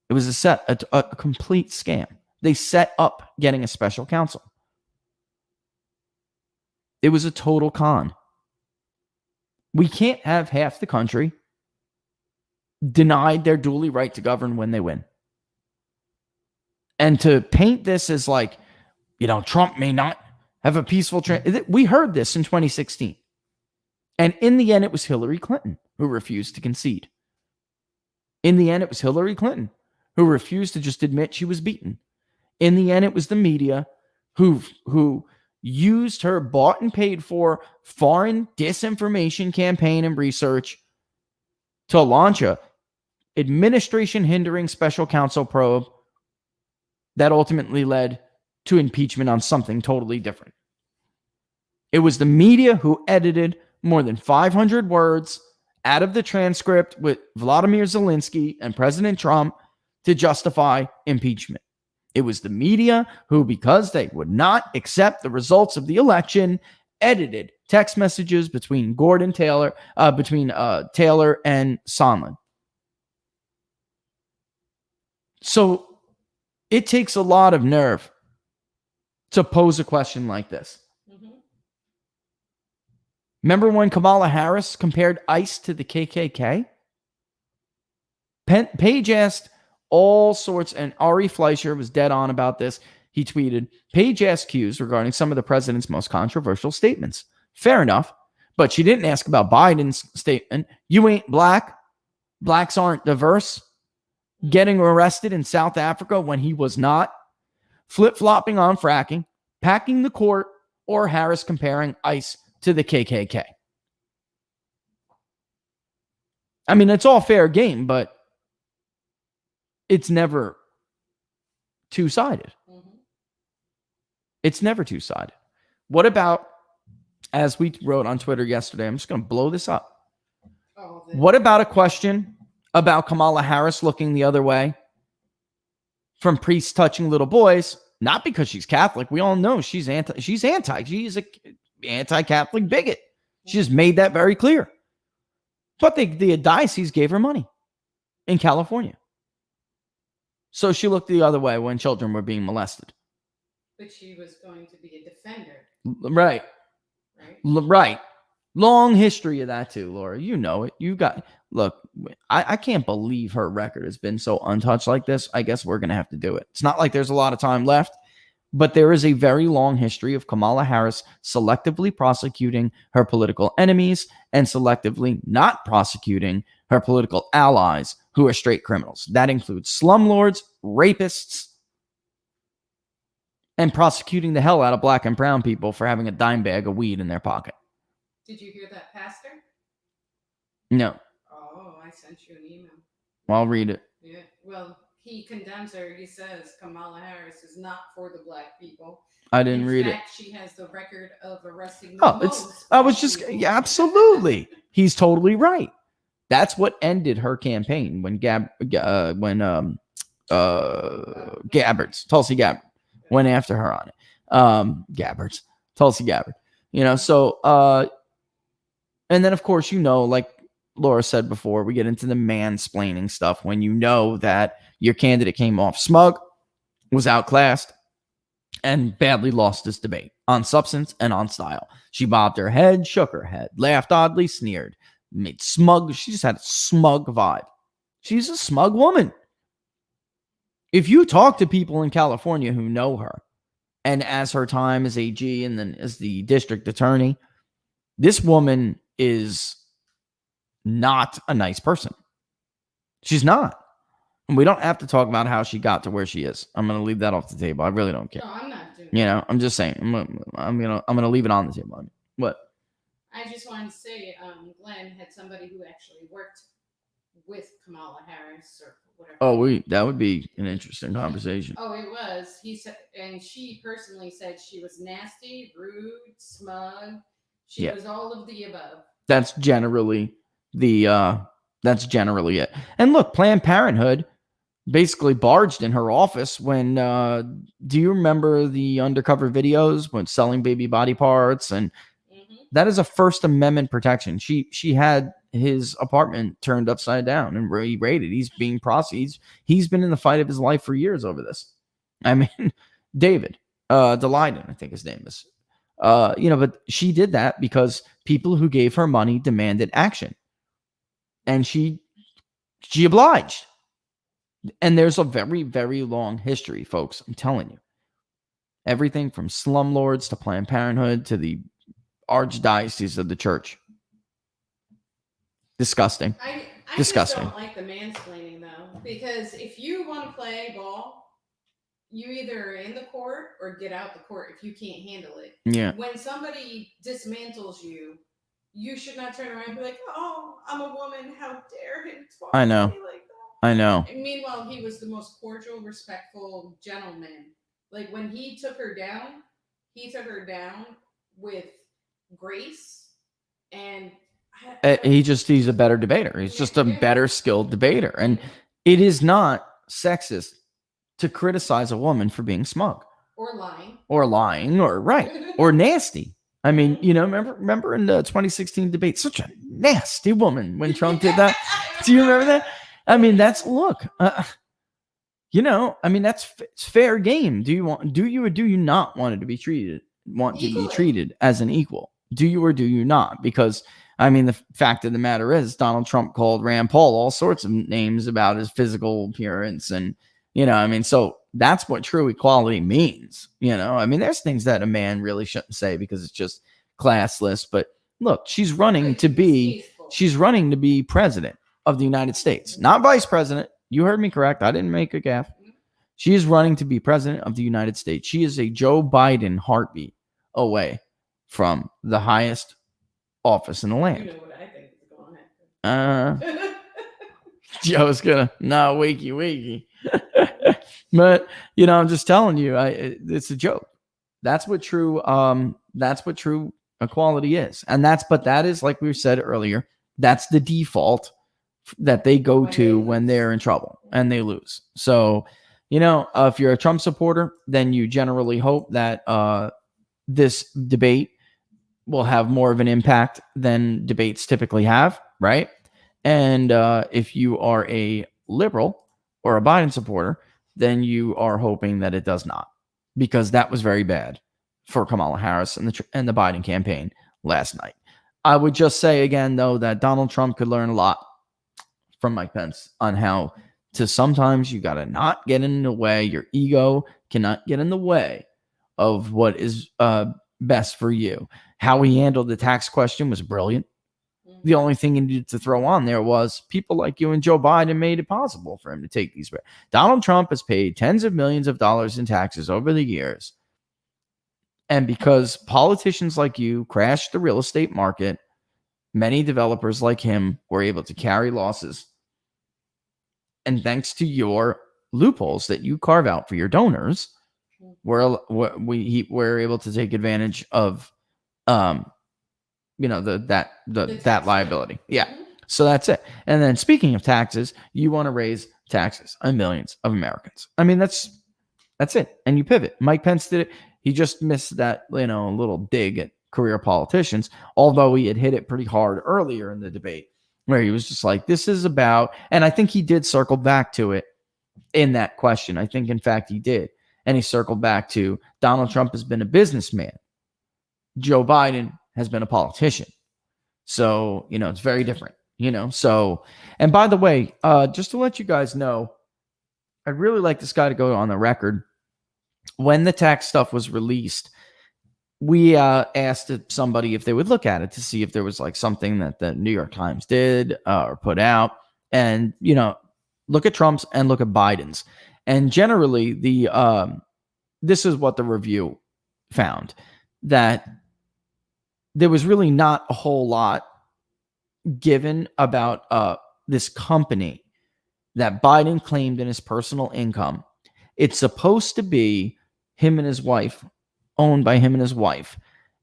It was a complete scam. They set up getting a special counsel. It was a total con. We can't have half the country denied their duly right to govern when they win. And to paint this as like, Trump may not have a peaceful we heard this in 2016. And in the end, it was Hillary Clinton who refused to concede. In the end, it was Hillary Clinton who refused to just admit she was beaten. In the end, it was the media who used her bought and paid for foreign disinformation campaign and research to launch a administration hindering special counsel probe that ultimately led to impeachment on something totally different. It was the media who edited more than 500 words out of the transcript with Vladimir Zelensky and President Trump to justify impeachment. It was the media who, because they would not accept the results of the election, edited text messages between Taylor and Sondland. So it takes a lot of nerve to pose a question like this. Remember when Kamala Harris compared ICE to the KKK? Page asked all sorts, and Ari Fleischer was dead on about this. He tweeted, Page asked Q's regarding some of the president's most controversial statements. Fair enough, but she didn't ask about Biden's statement. You ain't black. Blacks aren't diverse. Getting arrested in South Africa when he was not. Flip-flopping on fracking. Packing the court, or Harris comparing ICE to the KKK. I mean, it's all fair game, but it's never two-sided. It's never two-sided. What about, as we wrote on Twitter yesterday, I'm just going to blow this up. What about a question about Kamala Harris looking the other way from priests touching little boys? Not because she's Catholic. We all know she's anti. She's an anti-Catholic bigot. She just made that very clear. But the diocese gave her money in California. So she looked the other way when children were being molested. But she was going to be a defender. Right. Long history of that too, Laura. You know it. Look, I can't believe her record has been so untouched like this. I guess we're going to have to do it. It's not like there's a lot of time left, but there is a very long history of Kamala Harris selectively prosecuting her political enemies and selectively not prosecuting her political allies who are straight criminals. That includes slumlords, rapists, and prosecuting the hell out of black and brown people for having a dime bag of weed in their pocket. Did you hear that, Pastor? No. Oh, I sent you an email. I'll read it. Yeah. Well, he condemns her. He says Kamala Harris is not for the black people. I didn't read it. She has the record of arresting. Absolutely. He's totally right. That's what ended her campaign when Tulsi Gabbard went after her on it. Tulsi Gabbard. And then, of course, like Laura said before, we get into the mansplaining stuff when you know that your candidate came off smug, was outclassed, and badly lost this debate on substance and on style. She bobbed her head, shook her head, laughed oddly, sneered, made smug. She just had a smug vibe. She's a smug woman. If you talk to people in California who know her, and as her time as AG and then as the district attorney, this woman is not a nice person. She's not. And we don't have to talk about how she got to where she is. I'm going to leave that off the table. I really don't care. No, I'm not doing I'm just saying. I'm going to leave it on the table. What? I just wanted to say, Glenn had somebody who actually worked with Kamala Harris or whatever. Oh, that would be an interesting conversation. Oh, it was. He said, and she personally said she was nasty, rude, smug. She was all of the above. That's generally it. And look, Planned Parenthood basically barged in her office when do you remember the undercover videos when selling baby body parts? And that is a First Amendment protection. She had his apartment turned upside down and raided. He's being prosecuted. He's been in the fight of his life for years over this. I mean, David Daleiden, I think his name is. But she did that because people who gave her money demanded action. And she obliged. And there's a very, very long history, folks. I'm telling you. Everything from slumlords to Planned Parenthood to the archdiocese of the church. Disgusting. I Disgusting. just don't like the mansplaining, though. Because if you want to play ball, you either are in the court or get out the court if you can't handle it. Yeah. When somebody dismantles you, you should not turn around and be like, oh, I'm a woman. How dare him talk I know. to me like that? I know. And meanwhile, he was the most cordial, respectful gentleman. Like when he took her down with grace and he's a better debater. He's just a better skilled debater. And it is not sexist to criticize a woman for being smug or lying or nasty. I mean, you know, remember in the 2016 debate, such a nasty woman when Trump did that. Do you remember that? I mean, that's look, you know, I mean, it's fair game. Do you or do you not want it to be treated, Equally. treated as an equal? Do you or do you not? Because I mean, the fact of the matter is, Donald Trump called Rand Paul all sorts of names about his physical appearance, and you know, I mean, so that's what true equality means. You know, I mean, there's things that a man really shouldn't say because it's just classless. But look, she's running to be president of the United States, not vice president. You heard me correct. I didn't make a gaffe. She is running to be president of the United States. She is a Joe Biden heartbeat away from the highest office in the land. You know what I think is going to happen. Joe's gonna wakey. But you know, I'm just telling you, it's a joke. That's what true equality is. And that is, like we said earlier, that's the default that they go to when they're in trouble and they lose. So, you know, if you're a Trump supporter, then you generally hope that this debate will have more of an impact than debates typically have, right? And if you are a liberal or a Biden supporter, then you are hoping that it does not, because that was very bad for Kamala Harris and the Biden campaign last night. I would just say again, though, that Donald Trump could learn a lot from Mike Pence on how to sometimes you got to not get in the way. Your ego cannot get in the way of what is best for you. How he handled the tax question was brilliant. The only thing he needed to throw on there was people like you and Joe Biden made it possible for him to take these. Donald Trump has paid tens of millions of dollars in taxes over the years. And because politicians like you crashed the real estate market, many developers like him were able to carry losses. And thanks to your loopholes that you carve out for your donors, we're able to take advantage of, that liability. Yeah. So that's it. And then speaking of taxes, you want to raise taxes on millions of Americans. I mean, that's it. And you pivot. Mike Pence did it. He just missed that, little dig at career politicians, although he had hit it pretty hard earlier in the debate where he was just like, this is about, and I think he did circle back to it in that question. I think, in fact, he did. And he circled back to Donald Trump has been a businessman. Joe Biden has been a politician. So, it's very different, So, and by the way, just to let you guys know, I'd really like this guy to go on the record. When the tax stuff was released, we asked somebody if they would look at it to see if there was like something that the New York Times did or put out. And, look at Trump's and look at Biden's. And generally, this is what the review found, that there was really not a whole lot given about this company that Biden claimed in his personal income. It's supposed to be him and his wife, owned by him and his wife.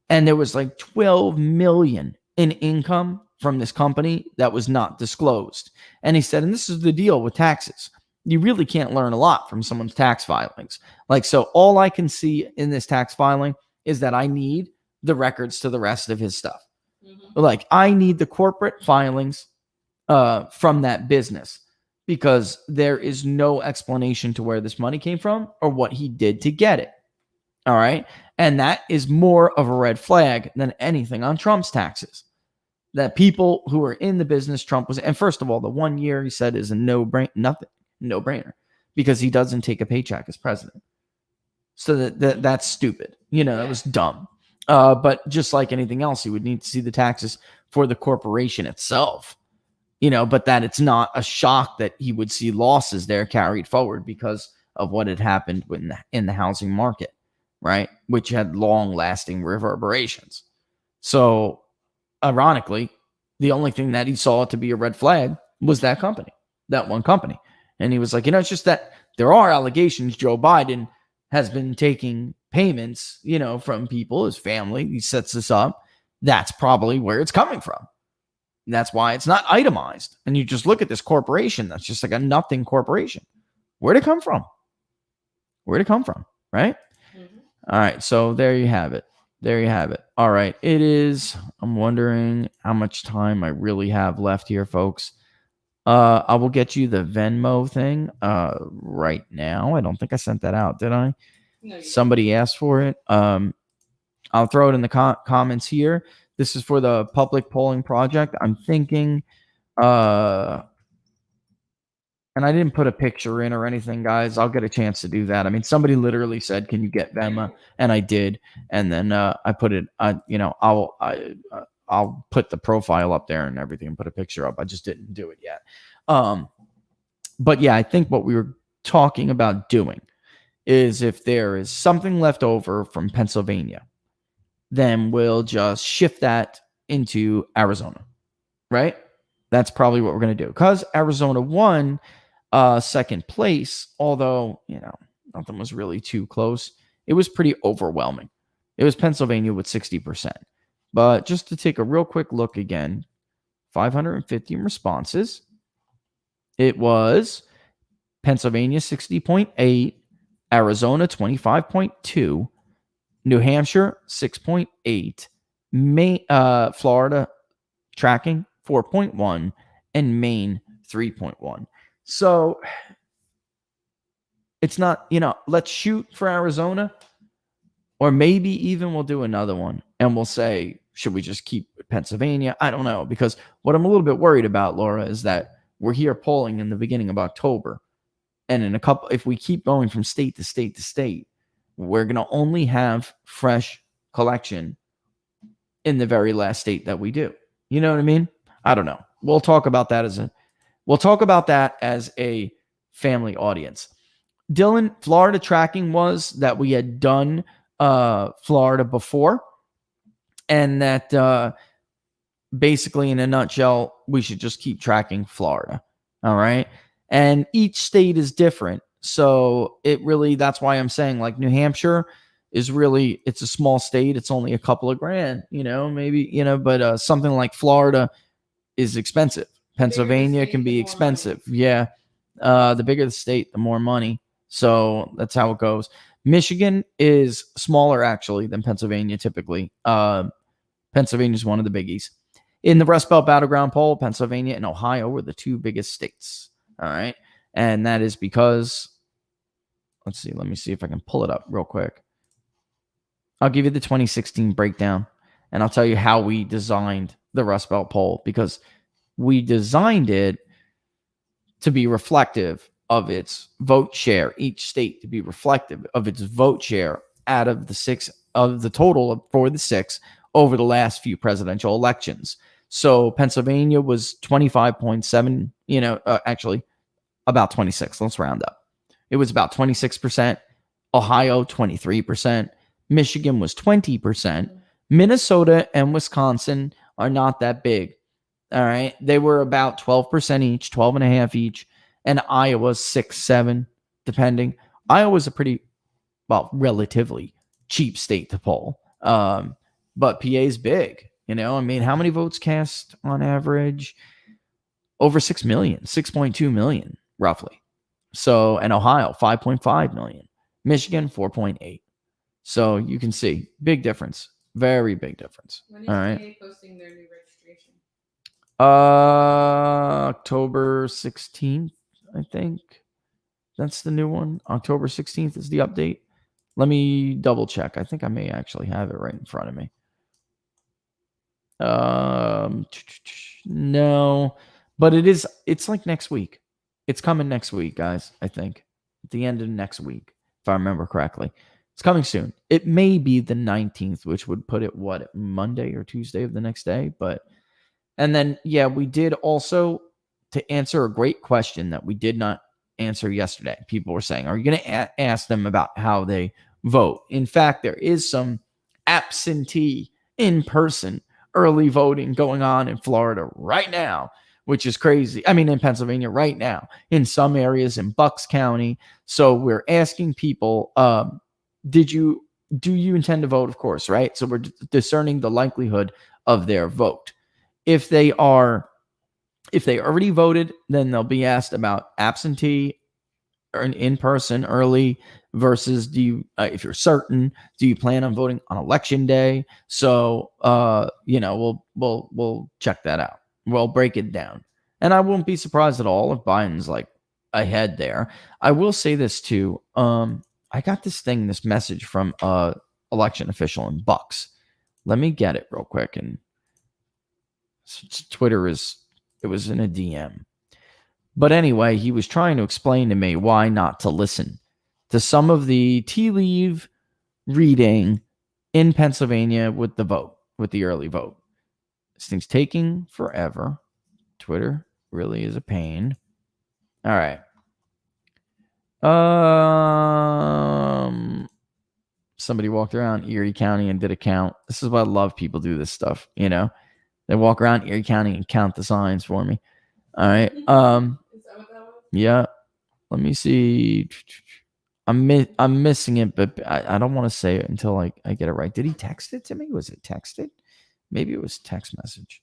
And there was like 12 million in income from this company that was not disclosed. And he said, and this is the deal with taxes, you really can't learn a lot from someone's tax filings. So all I can see in this tax filing is that I need the records to the rest of his stuff. Mm-hmm. I need the corporate filings from that business, because there is no explanation to where this money came from or what he did to get it. All right. And that is more of a red flag than anything on Trump's taxes. That people who are in the business Trump was, and first of all, the 1 year he said is a no-brainer, because he doesn't take a paycheck as president. So that's stupid. That was dumb. But just like anything else, he would need to see the taxes for the corporation itself. But that it's not a shock that he would see losses there carried forward because of what had happened in the housing market, right? Which had long-lasting reverberations. So, ironically, the only thing that he saw to be a red flag was that company, that one company. And he was like, it's just that there are allegations Joe Biden has been taking payments, from people, his family. He sets this up. That's probably where it's coming from. And that's why it's not itemized. And you just look at this corporation that's just like a nothing corporation. Where'd it come from? Right? Mm-hmm. All right. So there you have it. there you have it. All right. It is, I'm wondering how much time I really have left here, folks. I will get you the Venmo thing right now. I don't think I sent that out, did I? No, you Somebody asked for it. I'll throw it in the comments here. This is for the public polling project. I'm thinking, and I didn't put a picture in or anything, guys. I'll get a chance to do that. I mean, somebody literally said, "Can you get Venmo?" And I did. And then I put it. I'll put the profile up there and everything and put a picture up. I just didn't do it yet. But yeah, I think what we were talking about doing is if there is something left over from Pennsylvania, then we'll just shift that into Arizona, right? That's probably what we're going to do, because Arizona won second place, although, nothing was really too close. It was pretty overwhelming. It was Pennsylvania with 60%. But just to take a real quick look again, 550 responses. It was Pennsylvania 60.8, Arizona 25.2, New Hampshire 6.8, Florida tracking 4.1, and Maine 3.1. So it's not, let's shoot for Arizona, or maybe even we'll do another one and we'll say, should we just keep Pennsylvania? I don't know, because what I'm a little bit worried about, Laura, is that we're here polling in the beginning of October. And if we keep going from state to state to state, we're going to only have fresh collection in the very last state that we do. You know what I mean? I don't know. We'll talk about that as a family audience. Dylan, Florida tracking was that we had done Florida before, and that basically, in a nutshell, we should just keep tracking Florida. All right. And each state is different. So that's why I'm saying, like, New Hampshire is really, it's a small state. It's only a couple of grand, maybe, but something like Florida is expensive. Pennsylvania can be expensive. Yeah. The bigger the state, the more money. So that's how it goes. Michigan is smaller, actually, than Pennsylvania typically. Pennsylvania is one of the biggies. In the Rust Belt Battleground poll, Pennsylvania and Ohio were the two biggest states. All right. And that is because, let me see if I can pull it up real quick. I'll give you the 2016 breakdown, and I'll tell you how we designed the Rust Belt poll, because we designed it to be reflective of its vote share, each state to be reflective of its vote share out of the total for the six over the last few presidential elections. So Pennsylvania was 25.7, actually about 26. Let's round up. It was about 26%. Ohio, 23%. Michigan was 20%. Minnesota and Wisconsin are not that big. All right. They were about 12% each, 12.5 each. And Iowa 6, 7, depending. Iowa's a pretty, relatively cheap state to poll. But PA's big. How many votes cast on average? Over 6 million, 6.2 million, roughly. So, and Ohio, 5.5 million. Michigan, 4.8. So you can see, big difference. Very big difference. When is All right. PA posting their new registration? October 16th, I think. That's the new one. October 16th is the update. Let me double check. I think I may actually have it right in front of me. No, but it's like next week. It's coming next week, guys. I think at the end of next week, if I remember correctly. It's coming soon. It may be the 19th, which would put it, Monday or Tuesday of the next day. And then, yeah, we did also, to answer a great question that we did not answer yesterday. People were saying, are you going to ask them about how they vote? In fact, there is some absentee in-person early voting going on in Florida right now, which is crazy. I mean, in Pennsylvania right now, in some areas in Bucks County. So we're asking people, do you intend to vote? Of course, right? So we're discerning the likelihood of their vote. If they already voted, then they'll be asked about absentee in person early versus do you, if you're certain, do you plan on voting on election day? So, we'll check that out. We'll break it down. And I won't be surprised at all if Biden's like ahead there. I will say this too. I got this message from election official in Bucks. Let me get it real quick. And Twitter it was in a DM. But anyway, he was trying to explain to me why not to listen to some of the tea leaf reading in Pennsylvania with the early vote. This thing's taking forever. Twitter really is a pain. All right. Somebody walked around Erie County and did a count. This is why I love people do this stuff. They walk around Erie County and count the signs for me. All right. Is that what that was? Yeah. Let me see. I'm missing it, but I don't want to say it until I get it right. Did he text it to me? Was it texted? Maybe it was text message.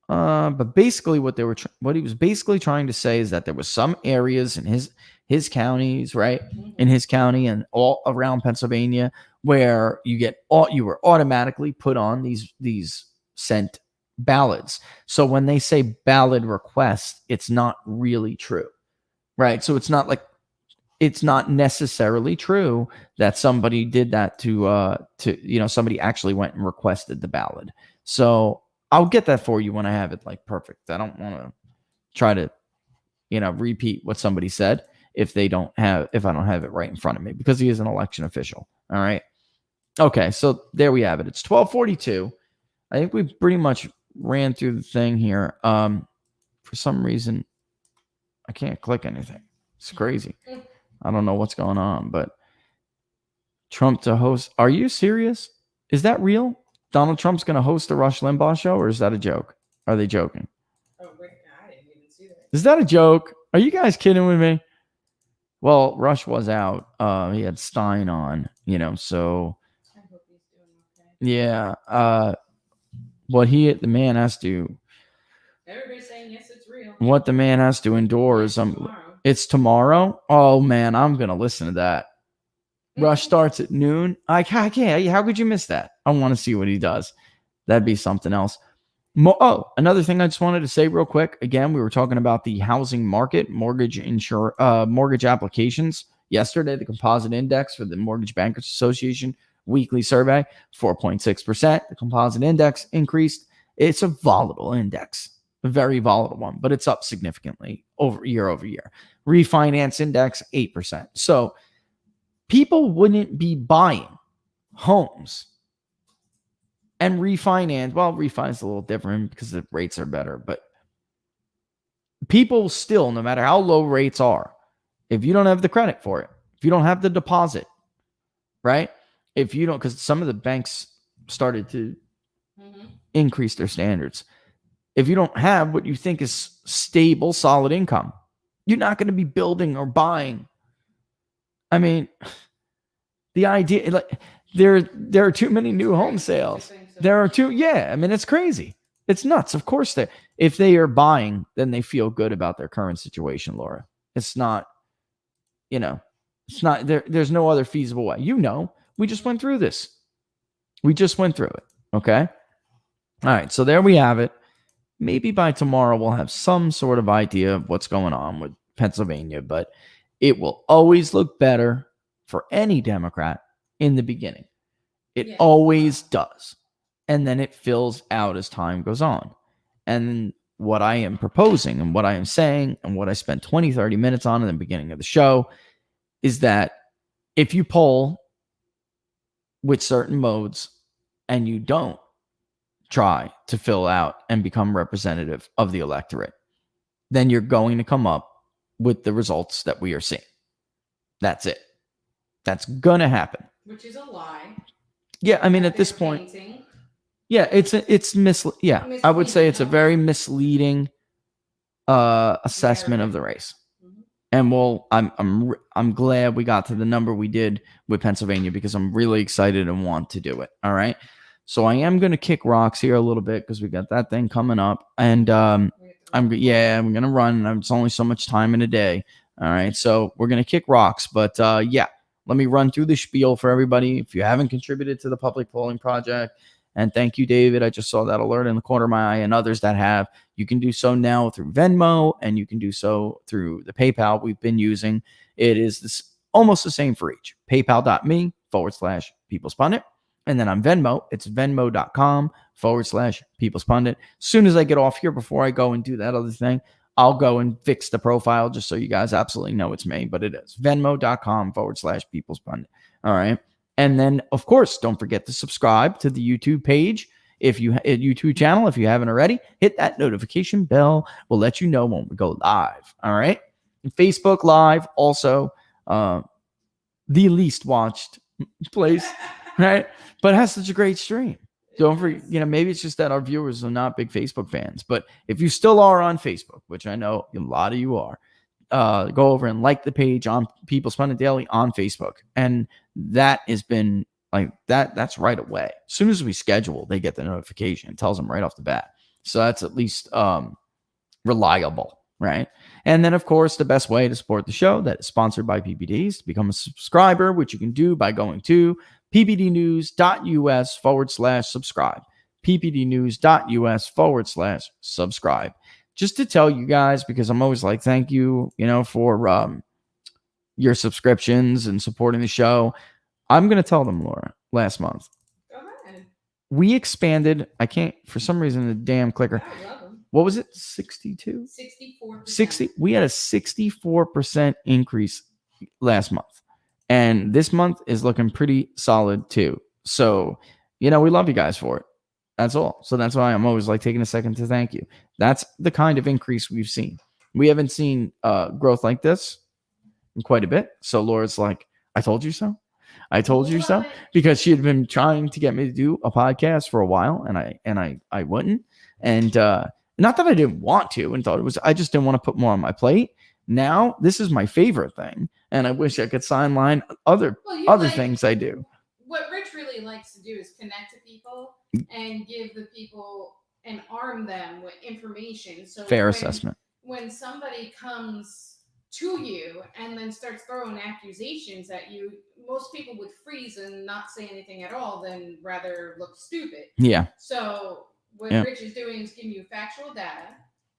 But basically what he was basically trying to say is that there was some areas in his counties, right? In his county and all around Pennsylvania where you were automatically put on these sent ballots. So when they say ballot request, it's not really true, right? So it's not necessarily true that somebody did that to somebody actually went and requested the ballot. So I'll get that for you when I have it like perfect. I don't want to try to, repeat what somebody said if I don't have it right in front of me, because he is an election official. All right. Okay. So there we have it. It's 12:42. I think we pretty much ran through the thing here. For some reason, I can't click anything. It's crazy. I don't know what's going on, but Trump to host. Are you serious? Is that real? Donald Trump's going to host the Rush Limbaugh show, or is that a joke? Are they joking? Oh, wait, I didn't even see that. Is that a joke? Are you guys kidding with me? Well, Rush was out. He had Stein on, so I hope he's doing okay. yeah. The man has to. Everybody's saying yes, it's real. What the man has to endure is it's tomorrow. Oh man, I'm gonna listen to that. Rush starts at noon. I can't. How could you miss that? I want to see what he does. That'd be something else. Another thing I just wanted to say real quick. Again, we were talking about the housing market, mortgage applications yesterday. The composite index for the Mortgage Bankers Association weekly survey, 4.6%. The composite index increased. It's a volatile index, a very volatile one, but it's up significantly year over year. Refinance index, 8%. So people wouldn't be buying homes and refinance. Well, refi is a little different because the rates are better, but people still, no matter how low rates are, if you don't have the credit for it, if you don't have the deposit, right? If you don't, because some of the banks started to increase their standards. If you don't have what you think is stable, solid income, you're not going to be building or buying. I mean, the idea, like, there are too many new home sales. There are too, yeah. I mean, it's crazy. It's nuts. Of course, if they are buying, then they feel good about their current situation, Laura. It's not, it's not there. There's no other feasible way. We just went through this. We just went through it. Okay. All right. So there we have it. Maybe by tomorrow we'll have some sort of idea of what's going on with Pennsylvania, but it will always look better for any Democrat in the beginning. It always does. And then it fills out as time goes on. And what I am proposing and what I am saying and what I spent 20, 30 minutes on in the beginning of the show is that if you poll with certain modes and you don't try to fill out and become representative of the electorate, then you're going to come up with the results that we are seeing. That's it. That's going to happen. Which is a lie. Yeah, I mean, at this point, I would say it's a very misleading assessment of the race. And I'm glad we got to the number we did with Pennsylvania, because I'm really excited and want to do it. All right. So I am going to kick rocks here a little bit because we got that thing coming up, and I'm going to run. It's only so much time in a day. All right. So we're going to kick rocks. But yeah, let me run through the spiel for everybody. If you haven't contributed to the public polling project, and thank you, David. I just saw that alert in the corner of my eye, and others that have. You can do so now through Venmo, and you can do so through the PayPal we've been using. It is this almost the same for each. PayPal.me/People's Pundit. And then on Venmo, it's Venmo.com/People's Pundit. As soon as I get off here, before I go and do that other thing, I'll go and fix the profile just so you guys absolutely know it's me, but it is Venmo.com/People's Pundit. All right. And then, of course, don't forget to subscribe to the YouTube page. If you YouTube channel, if you haven't already, hit that notification bell. We'll let you know when we go live. All right. And Facebook Live, also the least watched place, right? But it has such a great stream. Don't forget, maybe it's just that our viewers are not big Facebook fans. But if you still are on Facebook, which I know a lot of you are, go over and like the page on People's Pundit Daily on Facebook. And that has been like that. That's right away. As soon as we schedule, they get the notification. It tells them right off the bat. So that's at least reliable, right? And then, of course, the best way to support the show that is sponsored by PPDs to become a subscriber, which you can do by going to ppdnews.us/subscribe. ppdnews.us/subscribe. Just to tell you guys, because I'm always like, thank you, for your subscriptions and supporting the show. I'm going to tell them, Laura, last month. Go ahead. We expanded. I can't, for some reason, the damn clicker. I love them. What was it? 62? 64%. 60. We had a 64% increase last month. And this month is looking pretty solid too. So, we love you guys for it. That's all. So that's why I'm always like taking a second to thank you. That's the kind of increase we've seen. We haven't seen growth like this in quite a bit. So Laura's like, I told you so. I told you so, because she had been trying to get me to do a podcast for a while, and I wouldn't. And not that I didn't want to and thought it was, I just didn't want to put more on my plate. Now this is my favorite thing, and I wish I could sideline other things I do. What Rich really likes to do is connect to people and give the people and arm them with information. So fair assessment. When somebody comes to you and then starts throwing accusations at you, most people would freeze and not say anything at all, then rather look stupid. Yeah. So what Rich is doing is giving you factual data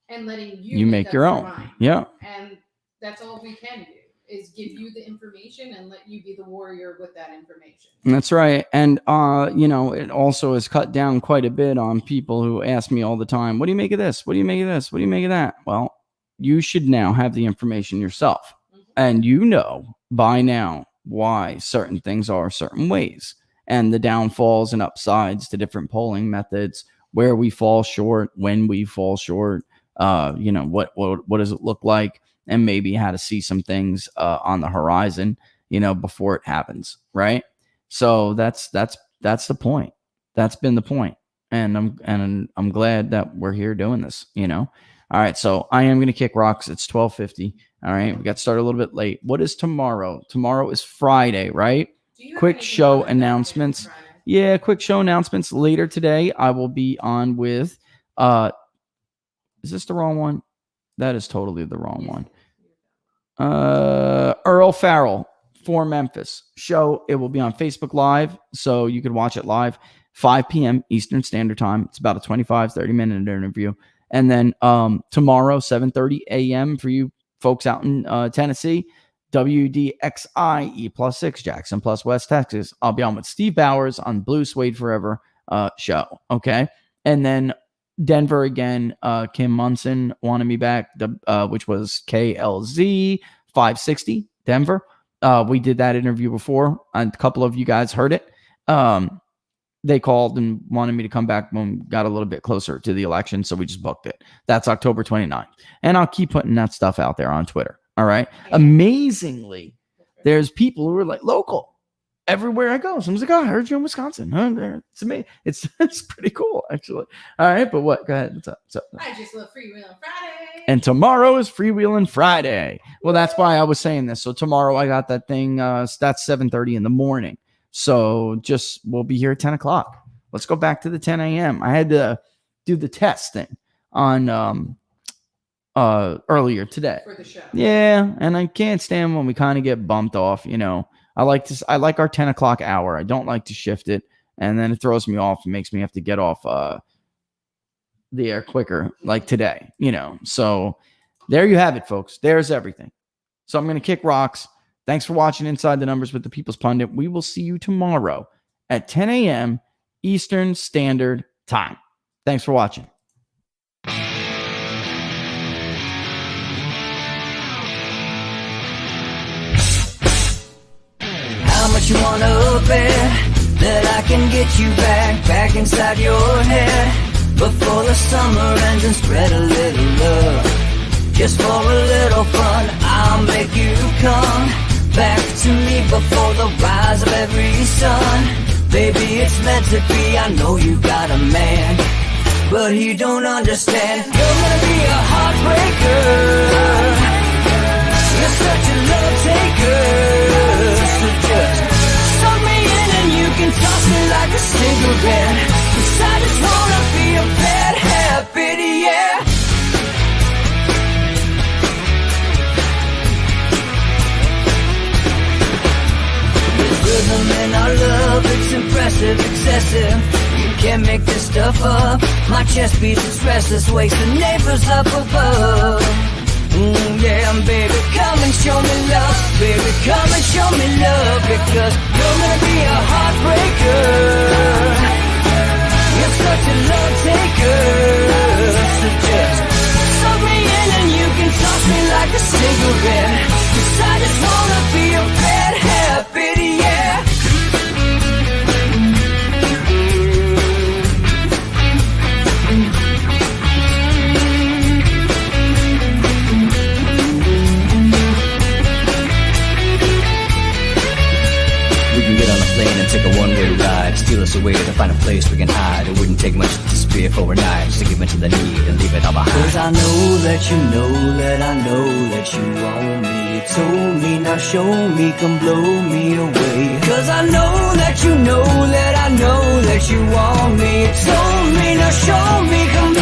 and letting you make your own. Mind. Yeah. And that's all we can do, is give you the information and let you be the warrior with that information. That's right. And, it also has cut down quite a bit on people who ask me all the time, what do you make of this? What do you make of this? What do you make of that? Well, you should now have the information yourself. And by now why certain things are certain ways, and the downfalls and upsides to different polling methods, where we fall short, when we fall short, what does it look like, and maybe how to see some things on the horizon, before it happens, right? So that's the point. That's been the point, and I'm glad that we're here doing this. All right, so I am going to kick rocks. It's 12:50. All right, we got started a little bit late. What is tomorrow? Tomorrow is Friday, right? Quick show announcements. Yeah, quick show announcements. Later today, I will be on with. Is this the wrong one? That is totally the wrong one. Earl Farrell for Memphis show. It will be on Facebook Live, so you could watch it live, 5 p.m. Eastern Standard Time. It's about a 25-30-minute interview. And then tomorrow, 7:30 a.m. for you folks out in Tennessee, WDXI E+6 Jackson plus West Texas. I'll be on with Steve Bowers on Blue Suede Forever show. Okay. And then Denver again, Kim Munson wanted me back, which was KLZ 560 Denver. We did that interview before. A couple of you guys heard it. They called and wanted me to come back when we got a little bit closer to the election, so we just booked it. That's October 29th. And I'll keep putting that stuff out there on Twitter. All right. Amazingly, there's people who are like local everywhere I go. Someone's like, oh, I heard you in Wisconsin. It's amazing. It's pretty cool, actually. All right. But what? Go ahead. What's up? I just love Freewheeling Friday. And tomorrow is Freewheeling Friday. Well, that's why I was saying this. So tomorrow I got that thing. That's 7:30 in the morning. So we'll be here at 10 o'clock. Let's go back to the 10 a.m. I had to do the test thing on earlier today. For the show. Yeah, and I can't stand when we kind of get bumped off. I like our 10 o'clock hour. I don't like to shift it, and then it throws me off and makes me have to get off the air quicker, like today. So there you have it, folks. There's everything. So I'm gonna kick rocks. Thanks for watching Inside the Numbers with the People's Pundit. We will see you tomorrow at 10 a.m. Eastern Standard Time. Thanks for watching. How much you wanna bet that I can get you back inside your head before the summer ends and spread a little love. Just for a little fun, I'll make you come back to me before the rise of every sun. Baby, it's meant to be. I know you got a man, but he don't understand. You're gonna be a heartbreaker. You're such a love taker. So just suck me in and you can toss me like a cigarette. 'Cause I just wanna be a bad habit, yeah. There's rhythm in our love, it's impressive, excessive. You can't make this stuff up. My chest beats, it's restless, wakes the neighbors up above. Yeah, baby, come and show me love. Baby, come and show me love. Because you're gonna be a heartbreaker. You're such a love taker. So just suck me in and you can toss me like a cigarette. 'Cause I just wanna be a bad habit, yeah. And take a one-way ride, steal us away to find a place we can hide. It wouldn't take much to spear for a knife, just to give into the need and leave it all behind. 'Cause I know that you know that I know that you want me. You told me, now show me, come blow me away. 'Cause I know that you know that I know that you want me. You told me, now show me, come